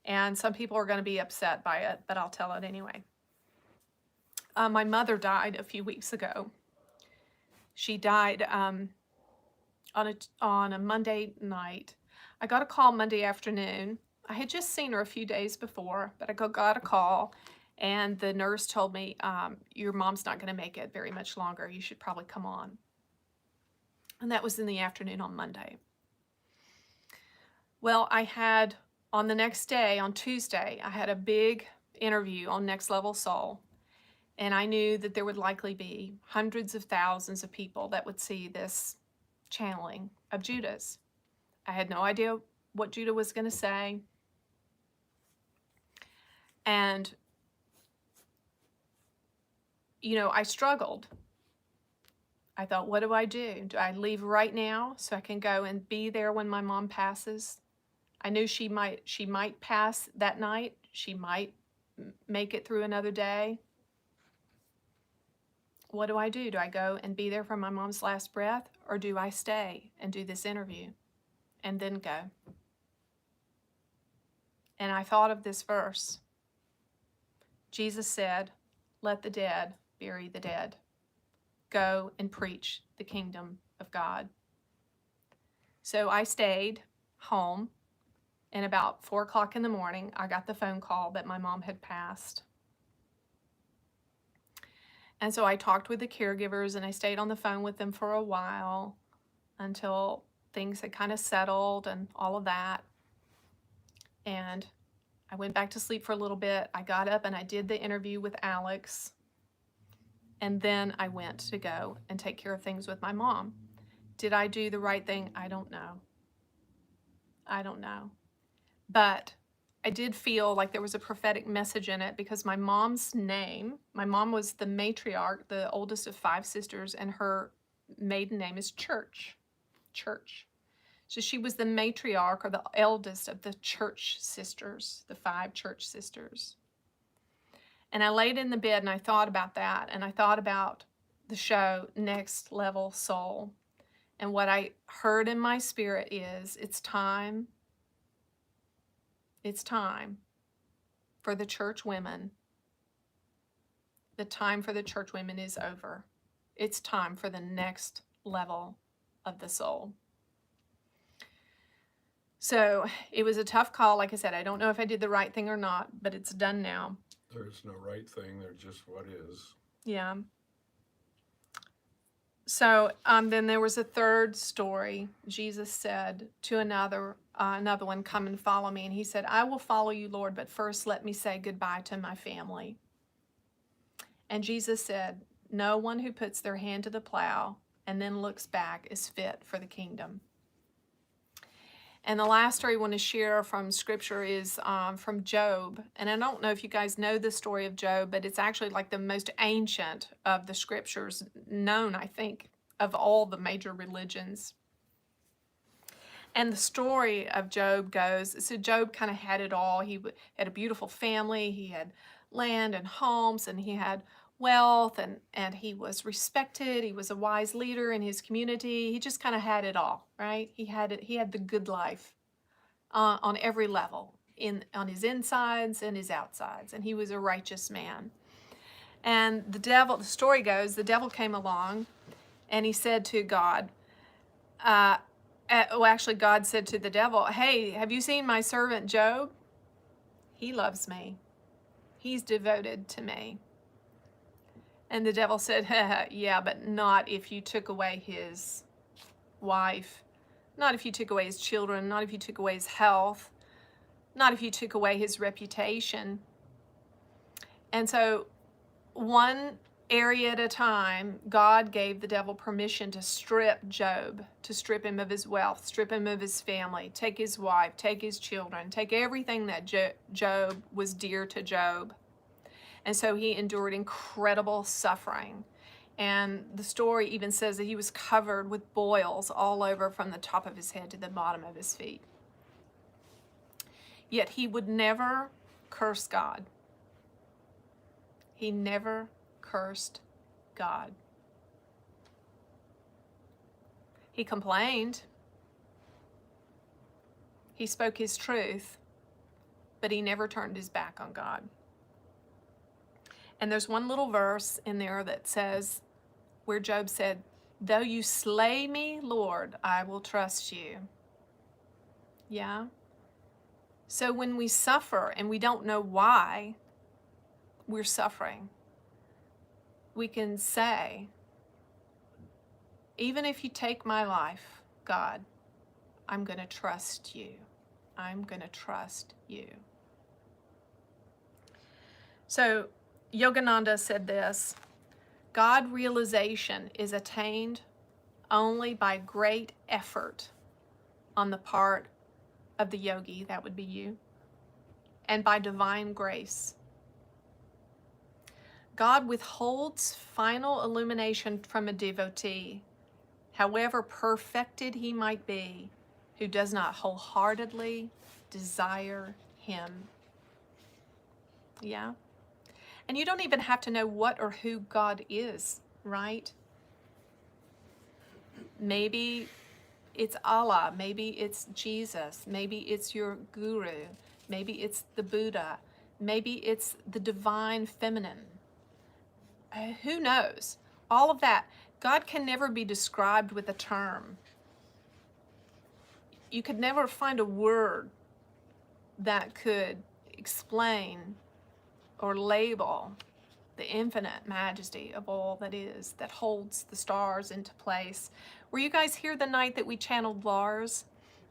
and some people are going to be upset by it, but I'll tell it anyway. My mother died a few weeks ago. She died on a Monday night. I got a call Monday afternoon. I had just seen her a few days before, but I got a call, and the nurse told me, your mom's not going to make it very much longer. You should probably come on. And that was in the afternoon on Monday. Well, I had, on the next day, on Tuesday, I had a big interview on Next Level Soul. And I knew that there would likely be hundreds of thousands of people that would see this channeling of Judah's. I had no idea what Judah was going to say. And, you know, I struggled. I thought, what do I do? Do I leave right now so I can go and be there when my mom passes? I knew she might pass that night. She might make it through another day. What do I do? Do I go and be there for my mom's last breath, or do I stay and do this interview and then go? And I thought of this verse. Jesus said, let the dead bury the dead. Go and preach the kingdom of God. So I stayed home, and about 4 o'clock in the morning, I got the phone call that my mom had passed. And so I talked with the caregivers, and I stayed on the phone with them for a while until things had kind of settled and all of that. And I went back to sleep for a little bit. I got up and I did the interview with Alex. And then I went to go and take care of things with my mom. Did I do the right thing? I don't know. I don't know. But I did feel like there was a prophetic message in it because my mom's name, my mom was the matriarch, the oldest of 5 sisters, and her maiden name is Church. Church. So she was the matriarch or the eldest of the church sisters, the 5 church sisters. And I laid in the bed and I thought about that, and I thought about the show Next Level Soul. And what I heard in my spirit is it's time for the church women. The time for the church women is over. It's time for the next level of the soul. So it was a tough call. Like I said, I don't know if I did the right thing or not, but it's done now. There's no right thing. There's just what is. Yeah. So then there was a third story. Jesus said to another one, come and follow me. And he said, I will follow you, Lord, but first let me say goodbye to my family. And Jesus said, no one who puts their hand to the plow and then looks back is fit for the kingdom. And the last story I want to share from Scripture is from Job. And I don't know if you guys know the story of Job, but it's actually like the most ancient of the Scriptures known, I think, of all the major religions. And the story of Job goes, so Job kind of had it all. He had a beautiful family. He had land and homes, and he had wealth, and he was respected. He was a wise leader in his community. He just kind of had it all, right? He had it. He had the good life on every level, on his insides and his outsides, and he was a righteous man. And the story goes, the devil came along, and he said to God, actually, God said to the devil, hey, have you seen my servant Job? He loves me. He's devoted to me. And the devil said, yeah, but not if you took away his wife, not if you took away his children, not if you took away his health, not if you took away his reputation. And so one area at a time, God gave the devil permission to strip Job, to strip him of his wealth, strip him of his family, take his wife, take his children, take everything that Job was dear to Job. And so he endured incredible suffering. And the story even says that he was covered with boils all over from the top of his head to the bottom of his feet. Yet he would never curse God. He never cursed God. He complained. He spoke his truth, but he never turned his back on God. And there's one little verse in there that says, where Job said, though you slay me, Lord, I will trust you. Yeah? So when we suffer and we don't know why we're suffering, we can say, even if you take my life, God, I'm going to trust you. I'm going to trust you. So Yogananda said this, God realization is attained only by great effort on the part of the yogi, that would be you, and by divine grace. God withholds final illumination from a devotee, however perfected he might be, who does not wholeheartedly desire him. Yeah? And you don't even have to know what or who God is, right? Maybe it's Allah, maybe it's Jesus, maybe it's your guru, maybe it's the Buddha, maybe it's the divine feminine. Who knows? All of that. God can never be described with a term. You could never find a word that could explain or label the infinite majesty of all that is, that holds the stars into place. Were you guys here the night that we channeled Lars?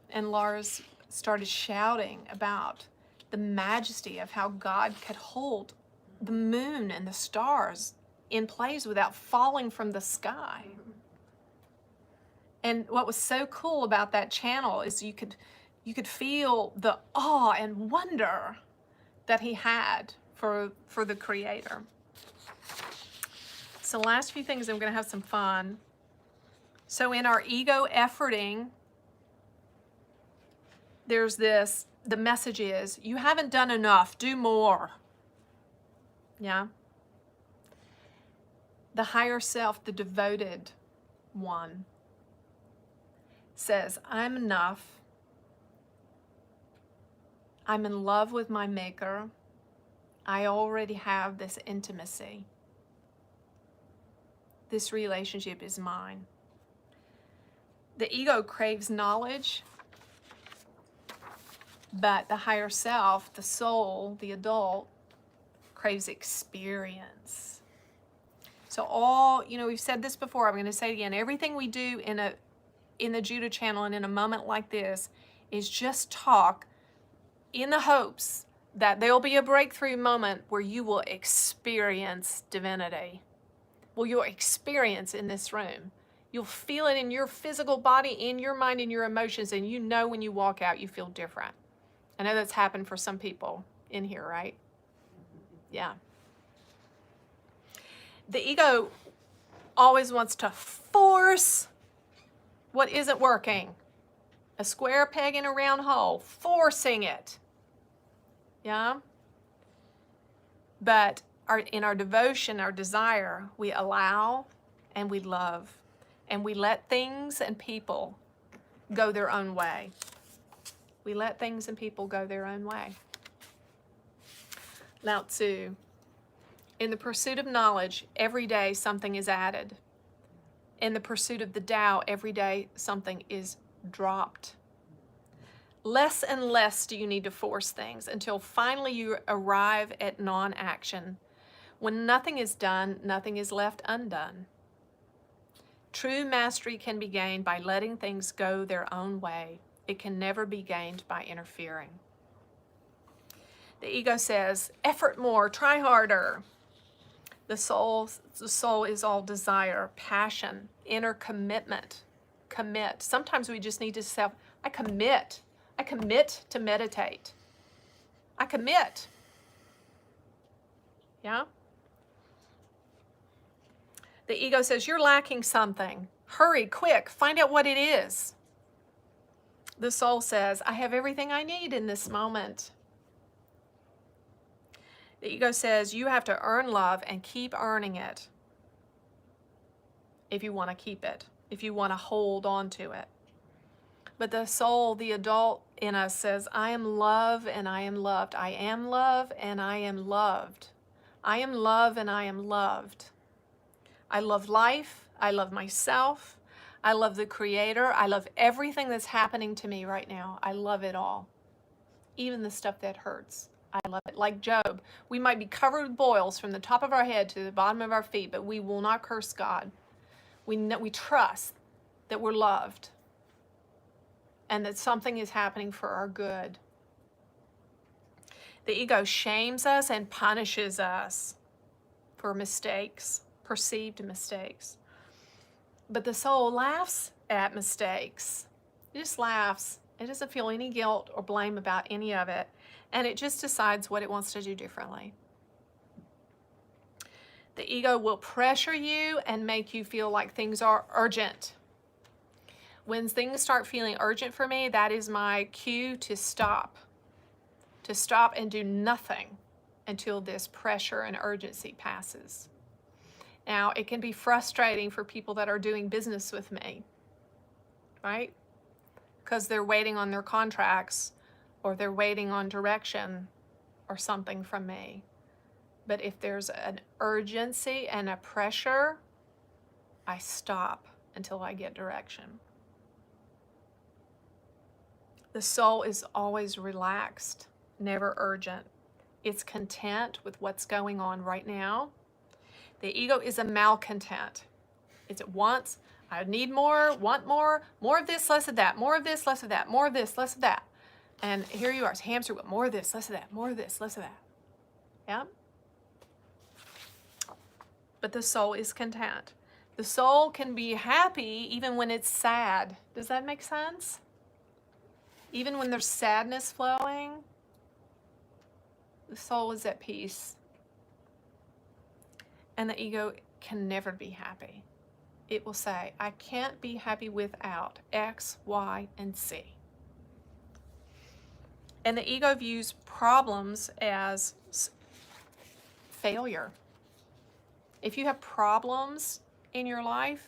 And Lars started shouting about the majesty of how God could hold the moon and the stars in place without falling from the sky. And what was so cool about that channel is you could feel the awe and wonder that he had for the Creator. So last few things, I'm going to have some fun. So in our ego efforting, there's this, the message is, you haven't done enough, do more. Yeah? The higher self, the devoted one, says, I'm enough. I'm in love with my Maker. I already have this intimacy. This relationship is mine. The ego craves knowledge, but the higher self, the soul, the adult, craves experience. So all, we've said this before, I'm going to say it again, everything we do in the Judah channel and in a moment like this is just talk in the hopes that there'll be a breakthrough moment where you will experience divinity. Well, you'll experience in this room. You'll feel it in your physical body, in your mind, in your emotions, and when you walk out, you feel different. I know that's happened for some people in here, right? Yeah. The ego always wants to force what isn't working. A square peg in a round hole, forcing it. Yeah? But in our devotion, our desire, we allow and we love. And we let things and people go their own way. We let things and people go their own way. Lao Tzu, in the pursuit of knowledge, every day something is added. In the pursuit of the Tao, every day something is dropped. Less and less do you need to force things until finally you arrive at non-action. When nothing is done, nothing is left undone. True mastery can be gained by letting things go their own way. It can never be gained by interfering. The ego says, effort more, try harder. The soul is all desire, passion, inner commitment. Commit. Sometimes we just need to say, I commit. I commit to meditate. I commit. Yeah? The ego says, you're lacking something. Hurry, quick, find out what it is. The soul says, I have everything I need in this moment. The ego says, you have to earn love and keep earning it if you want to keep it, if you want to hold on to it. But the soul, the adult in us says, I am love and I am loved. I am love and I am loved. I am love and I am loved. I love life. I love myself. I love the Creator. I love everything that's happening to me right now. I love it all. Even the stuff that hurts. I love it. Like Job, we might be covered with boils from the top of our head to the bottom of our feet, but we will not curse God. We trust that we're loved and that something is happening for our good. The ego shames us and punishes us for mistakes, perceived mistakes. But the soul laughs at mistakes. It just laughs. It doesn't feel any guilt or blame about any of it. And it just decides what it wants to do differently. The ego will pressure you and make you feel like things are urgent. When things start feeling urgent for me, that is my cue to stop. To stop and do nothing until this pressure and urgency passes. Now, it can be frustrating for people that are doing business with me, right? Because they're waiting on their contracts or they're waiting on direction or something from me. But if there's an urgency and a pressure, I stop until I get direction. The soul is always relaxed, never urgent. It's content with what's going on right now. The ego is a malcontent. It's it wants, I need more, want more of this, less of that, more of this, less of that, more of this, less of that. And here you are, it's hamster wheel, more of this, less of that, more of this, less of that. Yeah? but the soul is content. The soul can be happy even when it's sad. Does that make sense? Even when there's sadness flowing, the soul is at peace. And the ego can never be happy. It will say, I can't be happy without X, Y, and Z. And the ego views problems as failure. If you have problems in your life,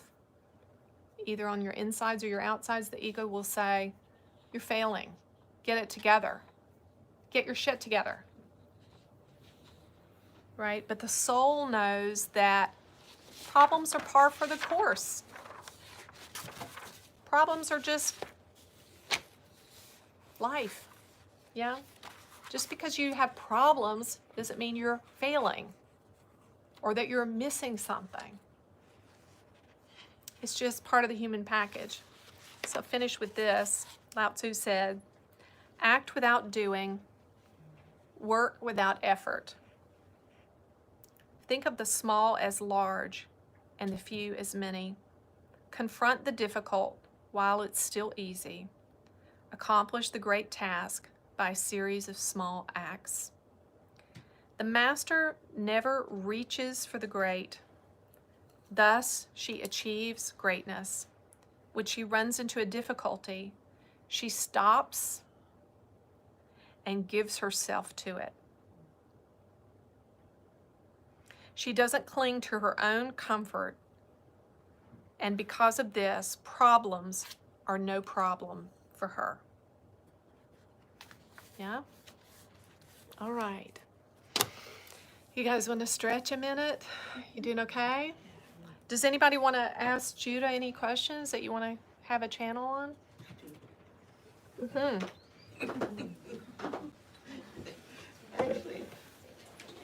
either on your insides or your outsides, the ego will say, you're failing. Get it together. Get your shit together. Right? But the soul knows that problems are par for the course. Problems are just life. Yeah? Just because you have problems doesn't mean you're failing or that you're missing something. It's just part of the human package. So finish with this. Lao Tzu said, act without doing, work without effort. Think of the small as large and the few as many. Confront the difficult while it's still easy. Accomplish the great task by a series of small acts. The master never reaches for the great. Thus, she achieves greatness. When she runs into a difficulty, she stops and gives herself to it. She doesn't cling to her own comfort, and because of this, problems are no problem for her. Yeah? All right. You guys want to stretch a minute? You doing okay? Does anybody want to ask Judah any questions that you want to have a channel on? Mm-hmm. Actually,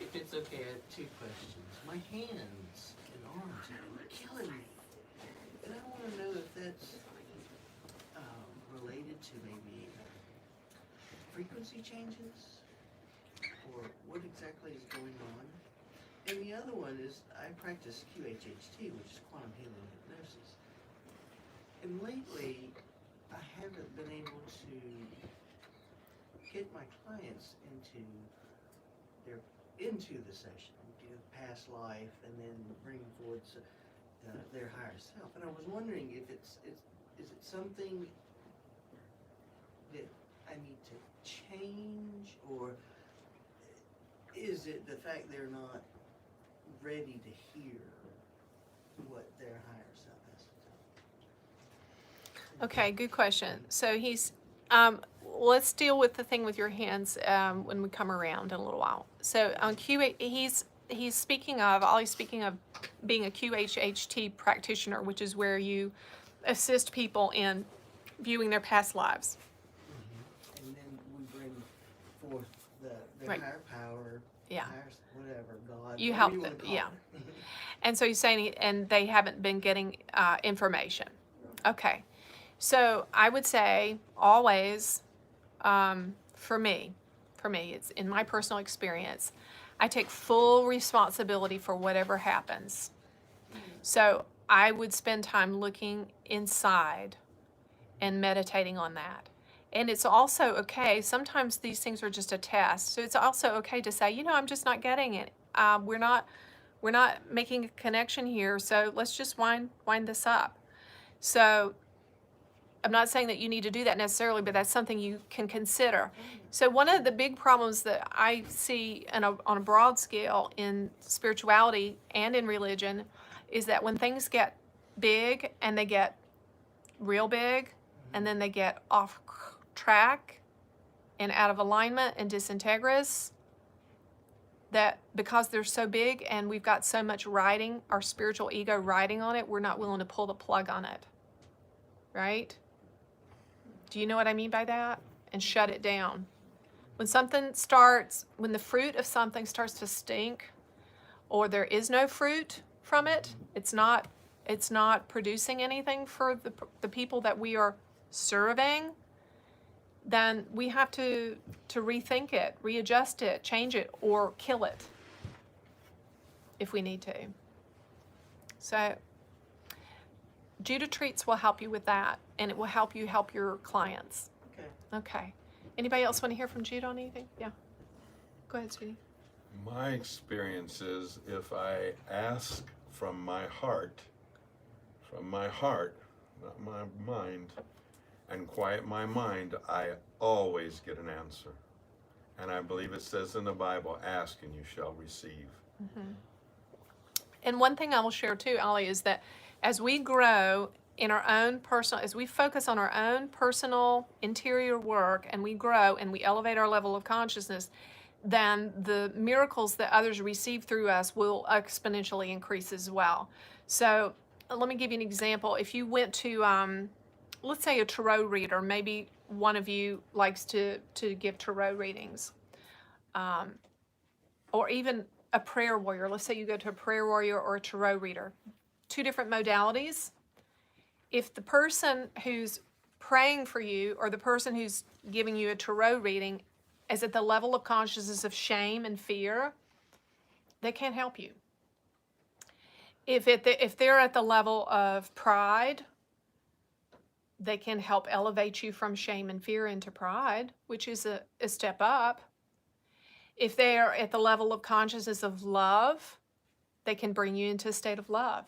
if it's okay, I have two questions. My hands and arms are killing me. And I want to know if that's related to maybe frequency changes or what exactly is going on. And the other one is I practice QHHT, which is quantum healing hypnosis. And lately, I haven't been able to get my clients into the session, past life, and then bring forward their higher self. And I was wondering if is it something that I need to change, or is it the fact they're not ready to hear what their higher self has to tell them? Okay, good question. So he's, let's deal with the thing with your hands when we come around in a little while. So on he's speaking of, Ollie's speaking of being a QHHT practitioner, which is where you assist people in viewing their past lives. Mm-hmm. And then we bring forth their Right. higher power, Yeah. higher, whatever, God. You whatever help you them, wanna call yeah. it. And so he's saying, and they haven't been getting information. Okay. So I would say always, for me, it's in my personal experience, I take full responsibility for whatever happens. So I would spend time looking inside and meditating on that. And it's also okay, sometimes these things are just a test. So it's also okay to say, I'm just not getting it. We're not making a connection here, so let's just wind this up. So I'm not saying that you need to do that necessarily, but that's something you can consider. So one of the big problems that I see on a broad scale in spirituality and in religion is that when things get big and they get real big and then they get off track and out of alignment and disintegrous, that because they're so big and we've got so much riding, our spiritual ego riding on it, we're not willing to pull the plug on it. Right? Do you know what I mean by that? And shut it down. When the fruit of something starts to stink, or there is no fruit from it, it's not producing anything for the people that we are serving, then we have to rethink it, readjust it, change it, or kill it if we need to. So Judah Treats will help you with that, and it will help you help your clients. Okay. Okay. Anybody else want to hear from Judah on anything? Yeah. Go ahead, sweetie. My experience is if I ask from my heart, not my mind, and quiet my mind, I always get an answer. And I believe it says in the Bible, ask and you shall receive. Mm-hmm. And one thing I will share too, Ollie, is that as we grow in our own personal, as we focus on our own personal interior work and we grow and we elevate our level of consciousness, then the miracles that others receive through us will exponentially increase as well. So let me give you an example. If you went to, let's say a tarot reader, maybe one of you likes to give tarot readings, or even a prayer warrior. Let's say you go to a prayer warrior or a tarot reader. Two different modalities. If the person who's praying for you or the person who's giving you a tarot reading is at the level of consciousness of shame and fear, they can't help you. If they're at the level of pride, they can help elevate you from shame and fear into pride, which is a step up. If they're at the level of consciousness of love, they can bring you into a state of love.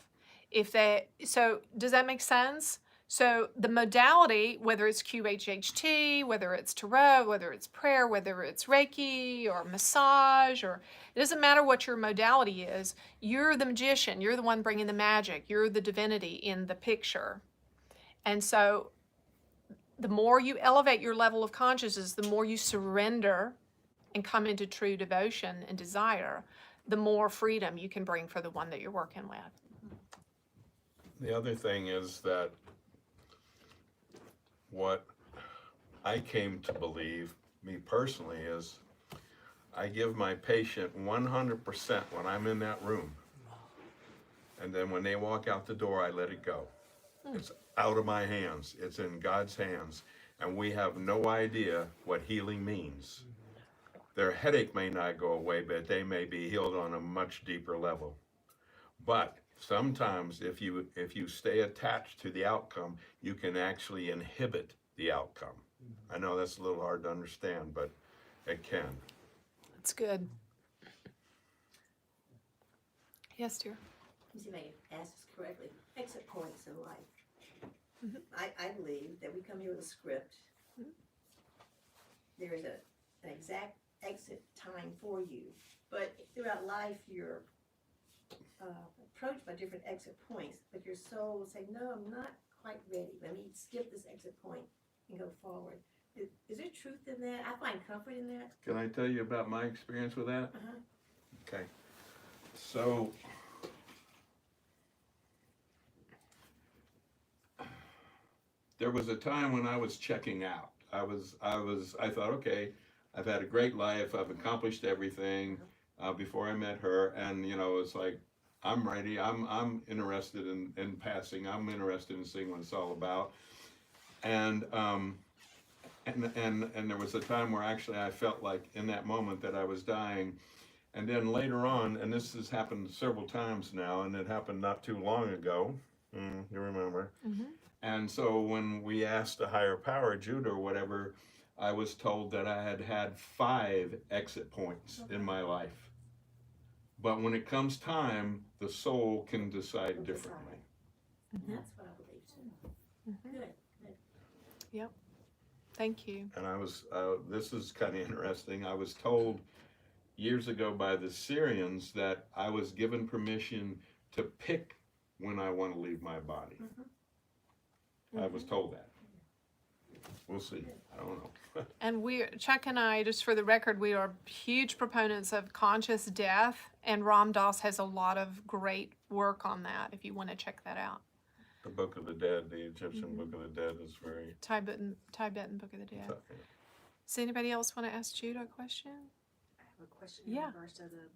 So does that make sense? So the modality, whether it's QHHT, whether it's tarot, whether it's prayer, whether it's Reiki or massage, or it doesn't matter what your modality is, you're the magician, you're the one bringing the magic, you're the divinity in the picture. And so the more you elevate your level of consciousness, the more you surrender and come into true devotion and desire, the more freedom you can bring for the one that you're working with. The other thing is that what I came to believe, me personally, is I give my patient 100% when I'm in that room. And then when they walk out the door, I let it go. It's out of my hands. It's in God's hands. And we have no idea what healing means. Their headache may not go away, but they may be healed on a much deeper level. But sometimes if you stay attached to the outcome, you can actually inhibit the outcome. I know that's a little hard to understand, but it can. That's good. Yes, dear. Let me see if I can ask this correctly. Exit points in life. Mhm. I believe that we come here with a script. Mhm. There is an exact exit time for you, but throughout life you're approached by different exit points, but your soul will say, no, I'm not quite ready. Let me skip this exit point and go forward. Is there truth in that? I find comfort in that. Can I tell you about my experience with that? Uh-huh. Okay. So there was a time when I was checking out. I thought, okay, I've had a great life. I've accomplished everything before I met her. And, it's like, I'm ready. I'm interested in passing. I'm interested in seeing what it's all about. And there was a time where actually I felt like in that moment that I was dying. And then later on, and this has happened several times now, and it happened not too long ago. You remember? Mm-hmm. And so when we asked a higher power, Judah or whatever, I was told that I had 5 exit points in my life. But when it comes time, the soul can decide differently. Mm-hmm. That's what I believe too. Mm-hmm. Good. Yep. Thank you. And this is kind of interesting. I was told years ago by the Syrians that I was given permission to pick when I want to leave my body. Mm-hmm. I was told that. We'll see. I don't know. And Chuck and I, just for the record, we are huge proponents of conscious death, and Ram Dass has a lot of great work on that if you want to check that out. The Book of the Dead, the Egyptian Book of the Dead is very... Tibetan Book of the Dead. tough. Does anybody else want to ask Judah a question? I have a question Yeah. in regards to the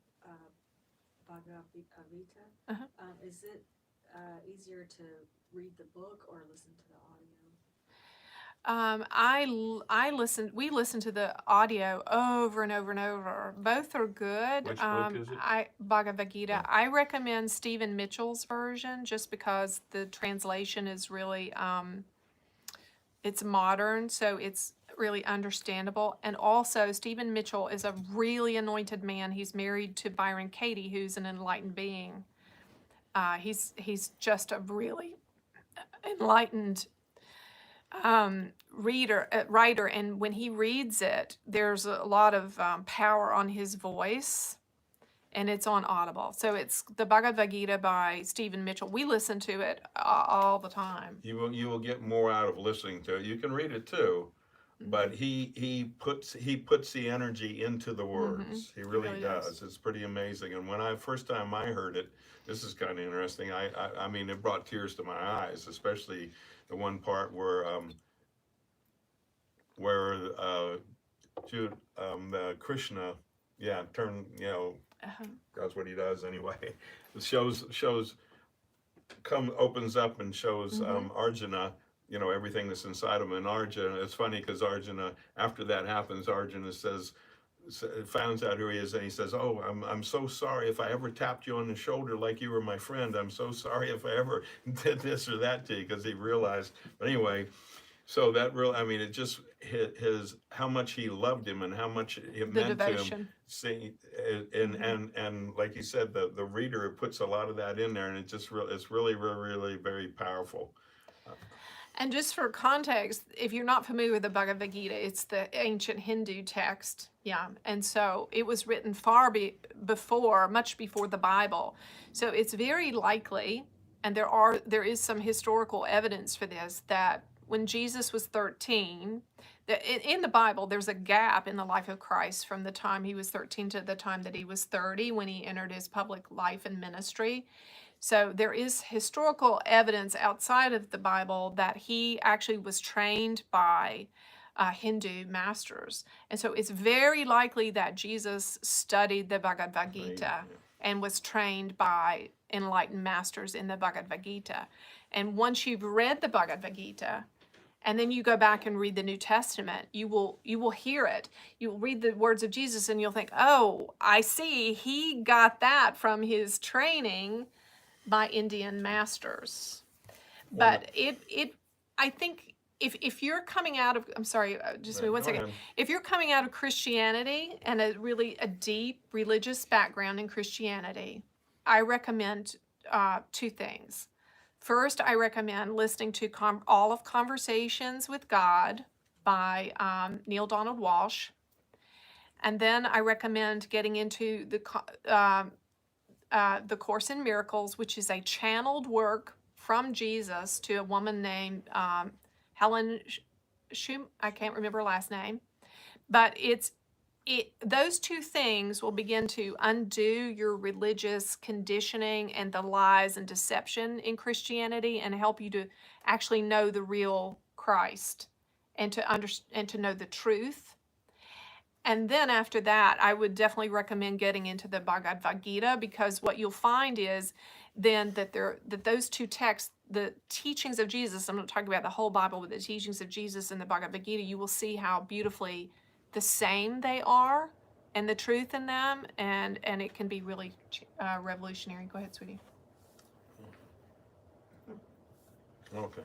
Bhagavad Gita. Uh-huh. Is it easier to read the book or listen to the audio? We listened to the audio over and over and over. Both are good. Which book is it? Bhagavad Gita. Yeah. I recommend Stephen Mitchell's version just because the translation is really, it's modern, so it's really understandable. And also, Stephen Mitchell is a really anointed man. He's married to Byron Katie, who's an enlightened being. He's just a really enlightened writer, and when he reads it, there's a lot of power on his voice, and it's on Audible. So it's the Bhagavad Gita by Stephen Mitchell. We listen to it all the time. You will get more out of listening to it. You can read it too, but he puts the energy into the words. He really does. It's pretty amazing. And when I first time I heard it, this is kind of interesting. I mean, it brought tears to my eyes, especially the one part where Krishna, that's what he does anyway. It opens up and shows Arjuna, everything that's inside him. And Arjuna, it's funny because Arjuna, after that happens, Arjuna finds out who he is, and he says, "Oh, I'm so sorry if I ever tapped you on the shoulder like you were my friend. I'm so sorry if I ever did this or that to you," because he realized. But anyway, so that it just his how much he loved him and how much it meant to him. See, and like you said, the reader puts a lot of that in there, and it's really, really very powerful. And just for context, if you're not familiar with the Bhagavad Gita, it's the ancient Hindu text. Yeah. And so it was written much before the Bible. So it's very likely, and there is some historical evidence for this, that when Jesus was 13, in the Bible, there's a gap in the life of Christ from the time he was 13 to the time that he was 30 when he entered his public life and ministry. So there is historical evidence outside of the Bible that he actually was trained by Hindu masters. And so it's very likely that Jesus studied the Bhagavad Gita and was trained by enlightened masters in the Bhagavad Gita. And once you've read the Bhagavad Gita, and then you go back and read the New Testament, you will hear it. You'll read the words of Jesus and you'll think, oh, I see, he got that from his training by Indian masters. But I think if you're coming out of, I'm sorry, just wait one second. If you're coming out of Christianity and a deep religious background in Christianity, I recommend two things. First, I recommend listening to all of Conversations with God by Neil Donald Walsh. And then I recommend getting into the Course in Miracles, which is a channeled work from Jesus to a woman named Helen Schum. I can't remember her last name, but those two things will begin to undo your religious conditioning and the lies and deception in Christianity and help you to actually know the real Christ and to know the truth. And then after that, I would definitely recommend getting into the Bhagavad Gita, because what you'll find is then that those two texts, the teachings of Jesus, I'm not talking about the whole Bible, but the teachings of Jesus and the Bhagavad Gita, you will see how beautifully the same they are and the truth in them, and it can be really revolutionary. Go ahead, sweetie. Okay.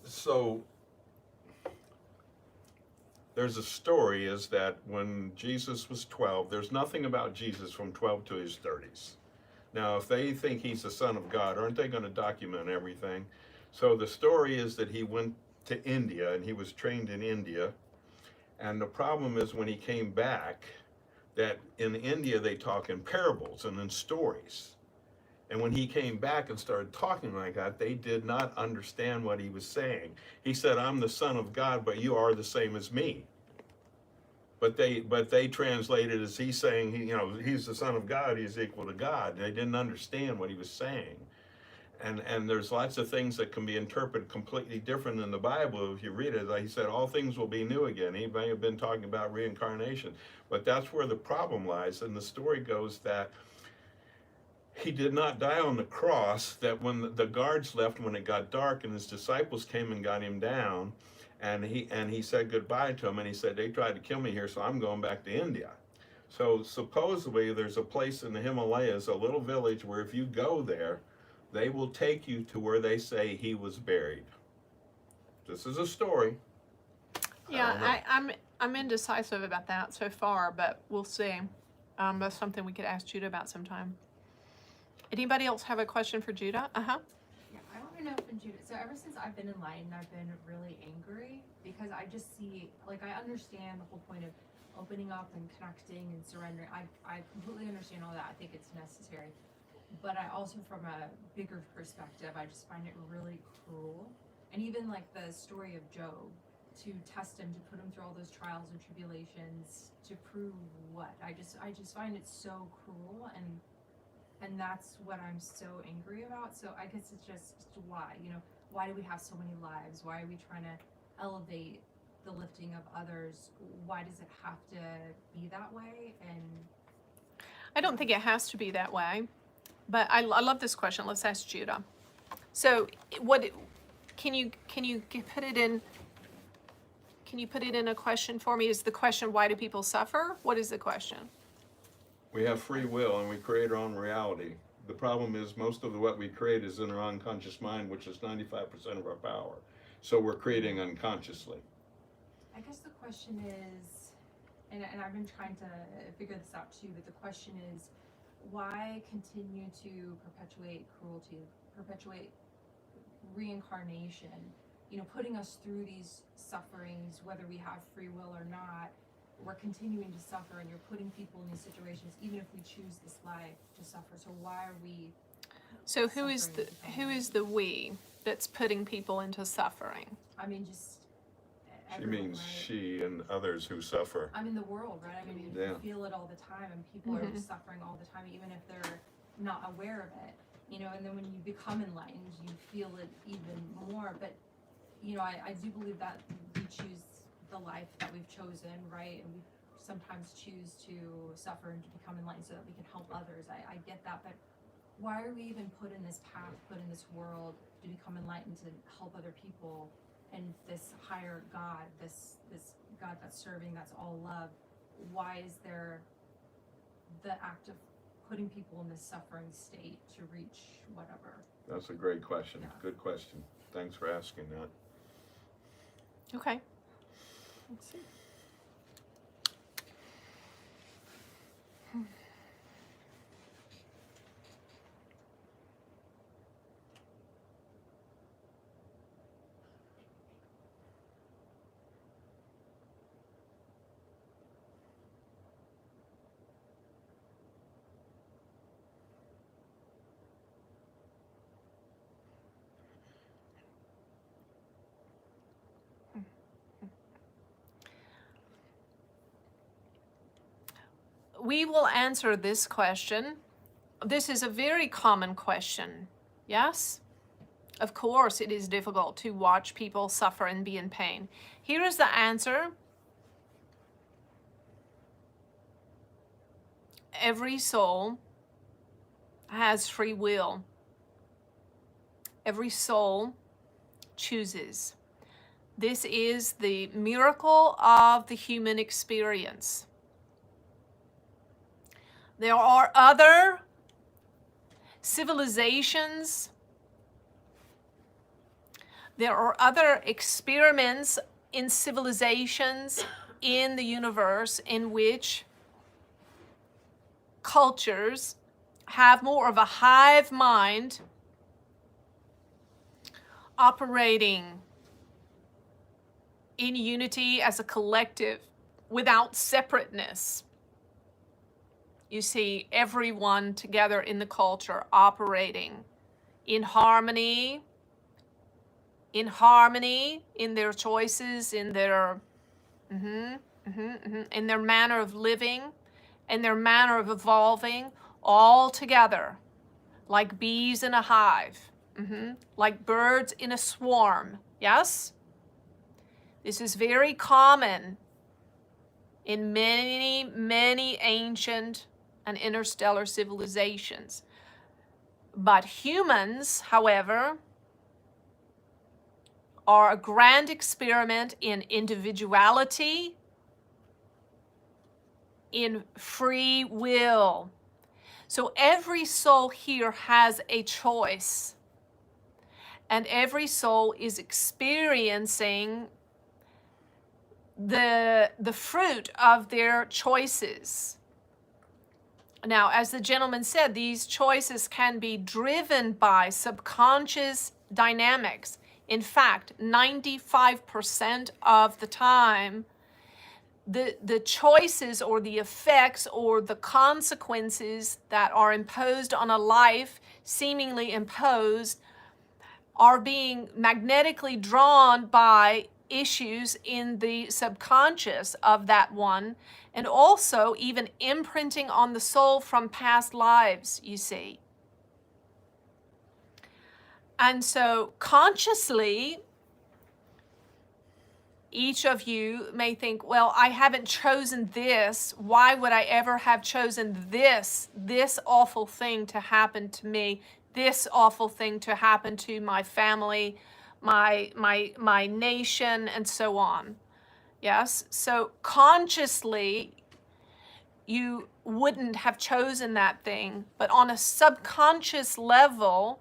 So there's a story is that when Jesus was 12, there's nothing about Jesus from 12 to his 30s. Now, if they think he's the Son of God, aren't they going to document everything? So the story is that he went to India and he was trained in India. And the problem is when he came back, that in India they talk in parables and in stories. And when he came back and started talking like that, they did not understand what he was saying. He said, "I'm the Son of God, but you are the same as me." But they translated as he's saying, he's the Son of God, he's equal to God. They didn't understand what he was saying. And there's lots of things that can be interpreted completely different in the Bible. If you read it, like he said, all things will be new again. He may have been talking about reincarnation, but that's where the problem lies. And the story goes that he did not die on the cross, that when the guards left, when it got dark and his disciples came and got him down, and he said goodbye to him, and he said, they tried to kill me here, so I'm going back to India. So supposedly there's a place in the Himalayas, a little village, where if you go there, they will take you to where they say he was buried. This is a story. Yeah, I'm indecisive about that so far, but we'll see. That's something we could ask Judah about sometime. Anybody else have a question for Judah? Yeah, I want to know from Judah. So ever since I've been enlightened, I've been really angry because I just see, like, I understand the whole point of opening up and connecting and surrendering. I completely understand all that. I think it's necessary. But I also, from a bigger perspective, I just find it really cruel. And even like the story of Job, to test him, to put him through all those trials and tribulations, to prove what? I just find it so cruel, and that's what I'm so angry about. So I guess it's just why, why do we have so many lives? Why are we trying to elevate the lifting of others? Why does it have to be that way? And I don't think it has to be that way, but I love this question. Let's ask Judah. So, what can you put it in? Can you put it in a question for me? Is the question, why do people suffer? What is the question? We have free will and we create our own reality. The problem is most of what we create is in our unconscious mind, which is 95% of our power. So we're creating unconsciously. I guess the question is, and I've been trying to figure this out too, but the question is, why continue to perpetuate cruelty, perpetuate reincarnation, putting us through these sufferings, whether we have free will or not? We're continuing to suffer, and you're putting people in these situations, even if we choose this life to suffer. So why are we? So who is the we that's putting people into suffering? I mean, just She everyone, means right? she and others who suffer. I'm in the world, right? I mean, Yeah. you feel it all the time, and people are just suffering all the time, even if they're not aware of it. And then when you become enlightened, you feel it even more. But I do believe that we choose the life that we've chosen, right? And we sometimes choose to suffer and to become enlightened so that we can help others. I get that, but why are we even put in this path, put in this world to become enlightened, to help other people, and this higher God, this God that's serving, that's all love? Why is there the act of putting people in this suffering state to reach whatever? That's a great question. Yeah. Good question. Thanks for asking that. Okay. Let's see. We will answer this question. This is a very common question. Yes? Of course, it is difficult to watch people suffer and be in pain. Here is the answer. Every soul has free will. Every soul chooses. This is the miracle of the human experience. There are other civilizations, there are other experiments in civilizations in the universe in which cultures have more of a hive mind, operating in unity as a collective without separateness. You see everyone together in the culture operating in harmony in their choices, in their in their manner of living, in their manner of evolving, all together, like bees in a hive, like birds in a swarm. Yes? This is very common in many, many ancient and interstellar civilizations. But humans, however, are a grand experiment in individuality, in free will. So every soul here has a choice, and every soul is experiencing the fruit of their choices. Now, as the gentleman said, these choices can be driven by subconscious dynamics. In fact, 95% of the time, the choices or the effects or the consequences that are imposed on a life, seemingly imposed, are being magnetically drawn by issues in the subconscious of that one, and also even imprinting on the soul from past lives, you see. And so consciously, each of you may think, well, I haven't chosen this. Why would I ever have chosen this awful thing to happen to me, this awful thing to happen to my family, my nation, and so on? Yes, so consciously, you wouldn't have chosen that thing, but on a subconscious level,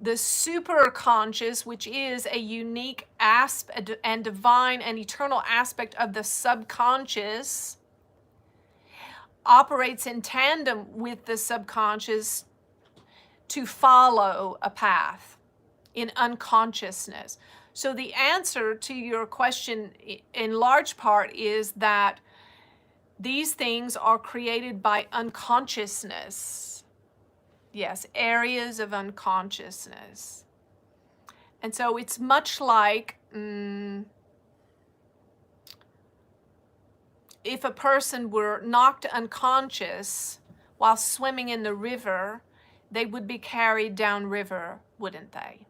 the superconscious, which is a unique aspect and divine and eternal aspect of the subconscious, operates in tandem with the subconscious to follow a path in unconsciousness. So the answer to your question in large part is that these things are created by unconsciousness. Yes, areas of unconsciousness. And so it's much like if a person were knocked unconscious while swimming in the river, they would be carried downriver, wouldn't they?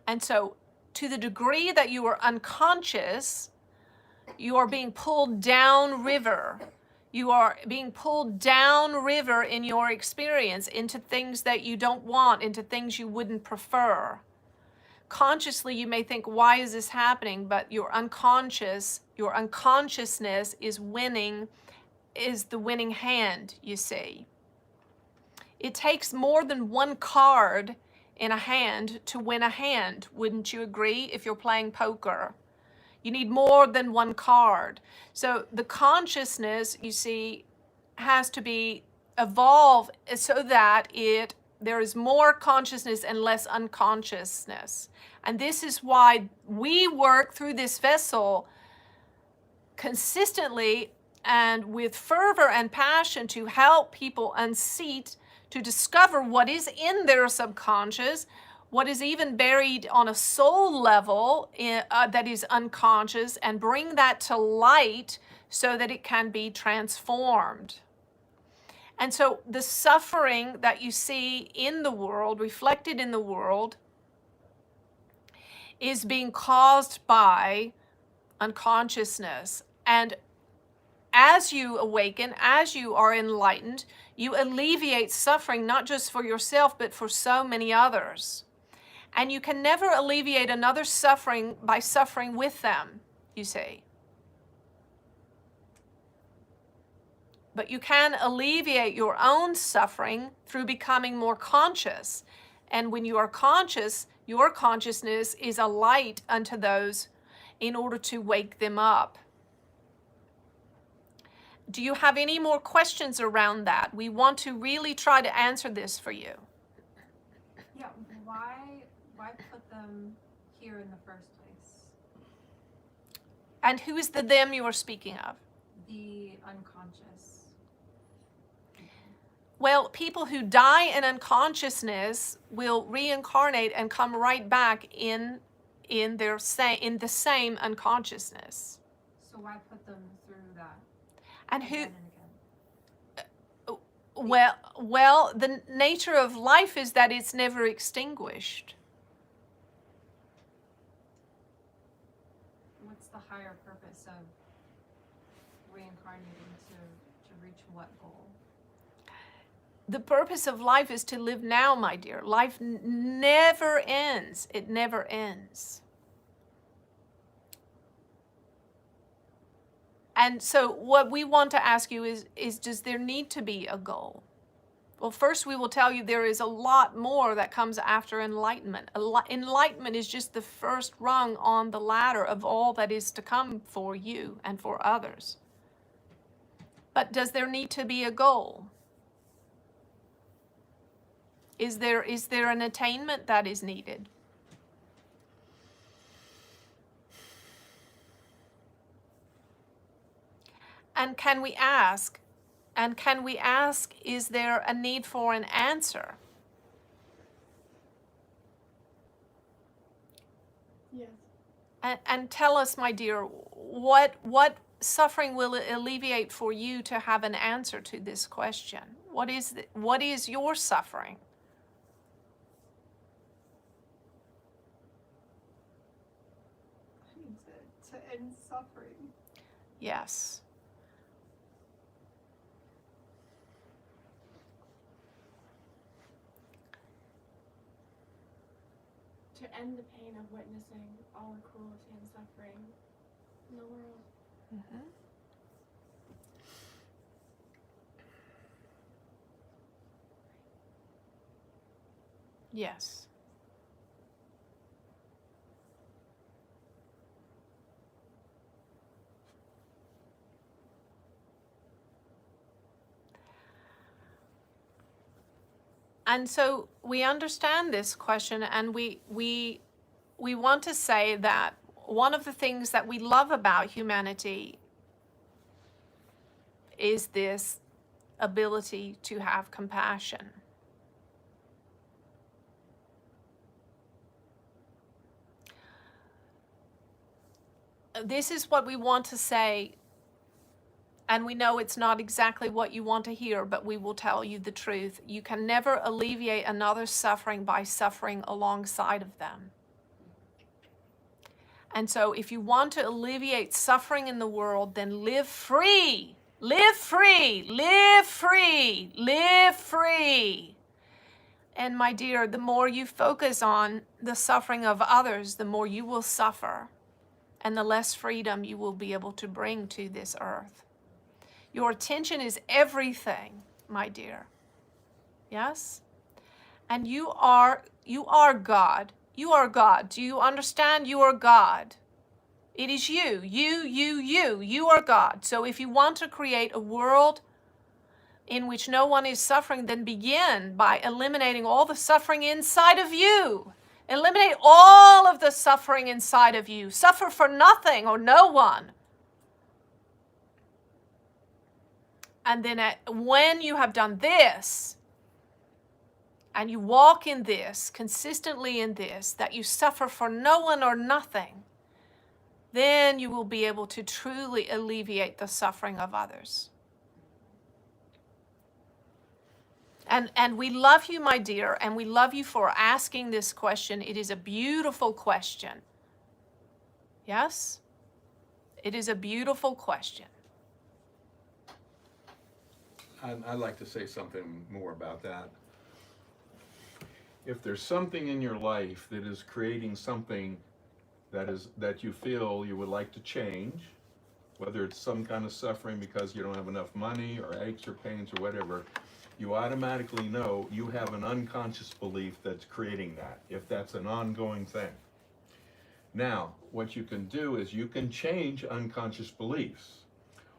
And so to the degree that you are unconscious, you are being pulled downriver. You are being pulled downriver in your experience into things that you don't want, into things you wouldn't prefer. Consciously, you may think, why is this happening? But your unconsciousness is winning, is the winning hand, you see. It takes more than one card in a hand to win a hand, wouldn't you agree, if you're playing poker? You need more than one card. So the consciousness, you see, has to be evolved so that there is more consciousness and less unconsciousness. And this is why we work through this vessel consistently and with fervor and passion to help people unseat, to discover what is in their subconscious, what is even buried on a soul level that is unconscious, and bring that to light so that it can be transformed. And so the suffering that you see in the world, reflected in the world, is being caused by unconsciousness. And as you awaken, as you are enlightened, you alleviate suffering not just for yourself, but for so many others. And you can never alleviate another suffering by suffering with them, you see. But you can alleviate your own suffering through becoming more conscious. And when you are conscious, your consciousness is a light unto those in order to wake them up. Do you have any more questions around that? We want to really try to answer this for you. Yeah, why put them here in the first place? And who is the them you are speaking of? The unconscious. Well, people who die in unconsciousness will reincarnate and come right back in the same unconsciousness. So why put them through that? And who? Again and again? Well, the nature of life is that it's never extinguished. What's the higher purpose of reincarnating to reach what goal? the purpose of life is to live now, my dear. Life never ends. It never ends. And so what we want to ask you is does there need to be a goal? Well, first we will tell you there is a lot more that comes after enlightenment. Enlightenment is just the first rung on the ladder of all that is to come for you and for others. But does there need to be a goal? Is there an attainment that is needed? And can we ask, is there a need for an answer? Yes. And tell us, my dear, what suffering will it alleviate for you to have an answer to this question? What is your suffering? I mean, to end suffering. Yes. To end the pain of witnessing all the cruelty and suffering in the world. Mm-hmm. Yes. And so we understand this question, and we want to say that one of the things that we love about humanity is this ability to have compassion. This is what we want to say, and we know it's not exactly what you want to hear, but we will tell you the truth. You can never alleviate another's suffering by suffering alongside of them. And so if you want to alleviate suffering in the world, then live free. Live free. Live free. Live free. And my dear, the more you focus on the suffering of others, the more you will suffer, and the less freedom you will be able to bring to this earth. Your attention is everything, my dear. Yes? And you are God. You are God. Do you understand? You are God. It is you. You are God. So if you want to create a world in which no one is suffering, then begin by eliminating all the suffering inside of you. Eliminate all of the suffering inside of you. Suffer for nothing or no one. And then when you have done this, and you walk in this, consistently in this, that you suffer for no one or nothing, then you will be able to truly alleviate the suffering of others. And we love you, my dear, and we love you for asking this question. It is a beautiful question. Yes? It is a beautiful question. I'd like to say something more about that. If there's something in your life that is creating something that you feel you would like to change, whether it's some kind of suffering because you don't have enough money or aches or pains or whatever, you automatically know you have an unconscious belief that's creating that, if that's an ongoing thing. Now, what you can do is you can change unconscious beliefs.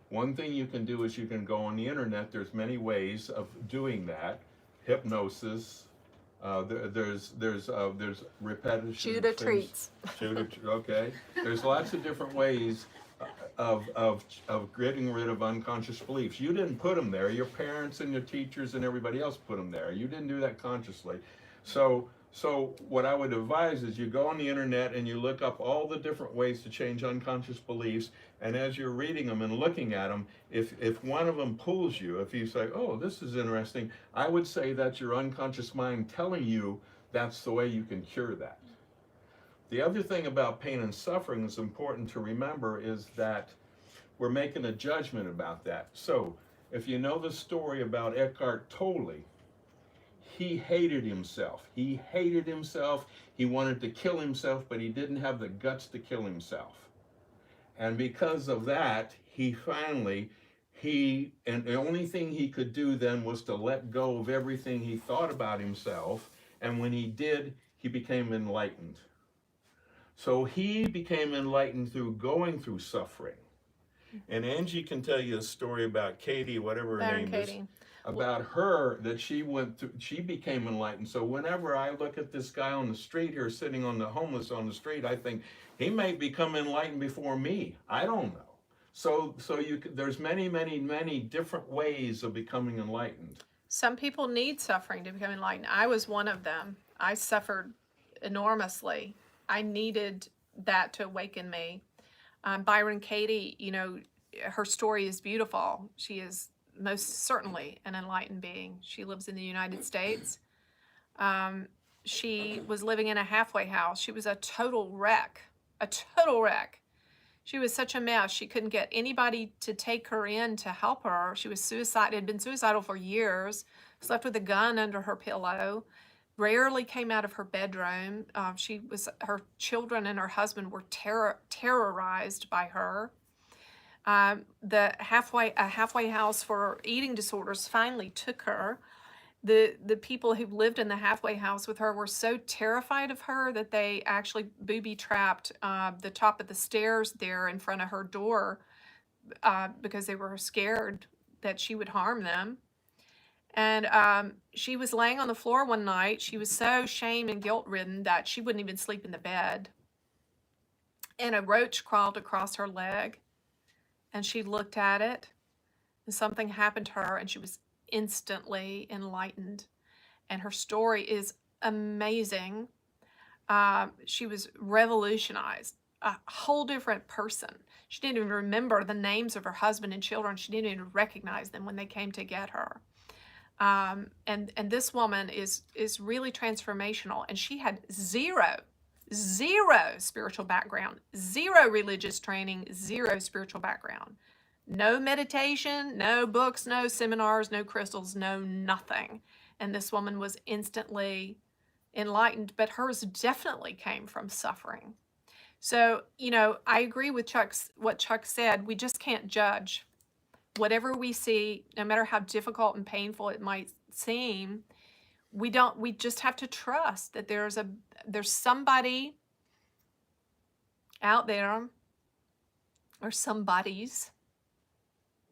One thing you can do is you can go on the internet. There's many ways of doing that. Hypnosis. There's repetition. Judah treats. Okay. There's lots of different ways of getting rid of unconscious beliefs. You didn't put them there. Your parents and your teachers and everybody else put them there. You didn't do that consciously. So what I would advise is you go on the internet and you look up all the different ways to change unconscious beliefs, and as you're reading them and looking at them, if one of them pulls you, if you say, oh, this is interesting, I would say that's your unconscious mind telling you that's the way you can cure that. The other thing about pain and suffering that's important to remember is that we're making a judgment about that. So if you know the story about Eckhart Tolle, he hated himself. He hated himself. He wanted to kill himself, but he didn't have the guts to kill himself. And because of that, he finally, and the only thing he could do then was to let go of everything he thought about himself. And when he did, he became enlightened. So he became enlightened through going through suffering. And Angie can tell you a story about Katie, whatever her Baron name is, Katie. about her that she went through, she became enlightened. So whenever I look at this guy on the street here, sitting on the homeless on the street, I think he may become enlightened before me. I don't know. So there's many different ways of becoming enlightened. Some people need suffering to become enlightened. I was one of them. I suffered enormously. I needed that to awaken me. Byron Katie, you know, her story is beautiful. She is most certainly an enlightened being. She lives in the United States. She was living in a halfway house. She was a total wreck, a total wreck. She was such a mess. She couldn't get anybody to take her in to help her. She was had been suicidal for years, slept with a gun under her pillow, rarely came out of her bedroom. Her children and her husband were terrorized by her. A halfway house for eating disorders finally took her. The people who lived in the halfway house with her were so terrified of her that they actually booby-trapped the top of the stairs there in front of her door because they were scared that she would harm them. And she was laying on the floor one night. She was so shame and guilt-ridden that she wouldn't even sleep in the bed. And a roach crawled across her leg. And she looked at it. And something happened to her. And she was instantly enlightened. And her story is amazing. She was revolutionized. A whole different person. She didn't even remember the names of her husband and children. She didn't even recognize them when they came to get her. And this woman is really transformational, and she had zero spiritual background, zero religious training, zero spiritual background, no meditation, no books, no seminars, no crystals, no nothing. And this woman was instantly enlightened, but hers definitely came from suffering. So, you know, I agree with what Chuck said. We just can't judge. Whatever we see, no matter how difficult and painful it might seem, we just have to trust that there's somebody out there, or somebodies,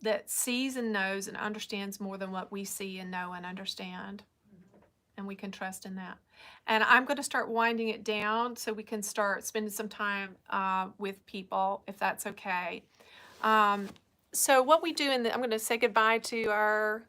that sees and knows and understands more than what we see and know and understand. And we can trust in that. And I'm going to start winding it down so we can start spending some time with people, if that's okay. So what we do I'm going to say goodbye to our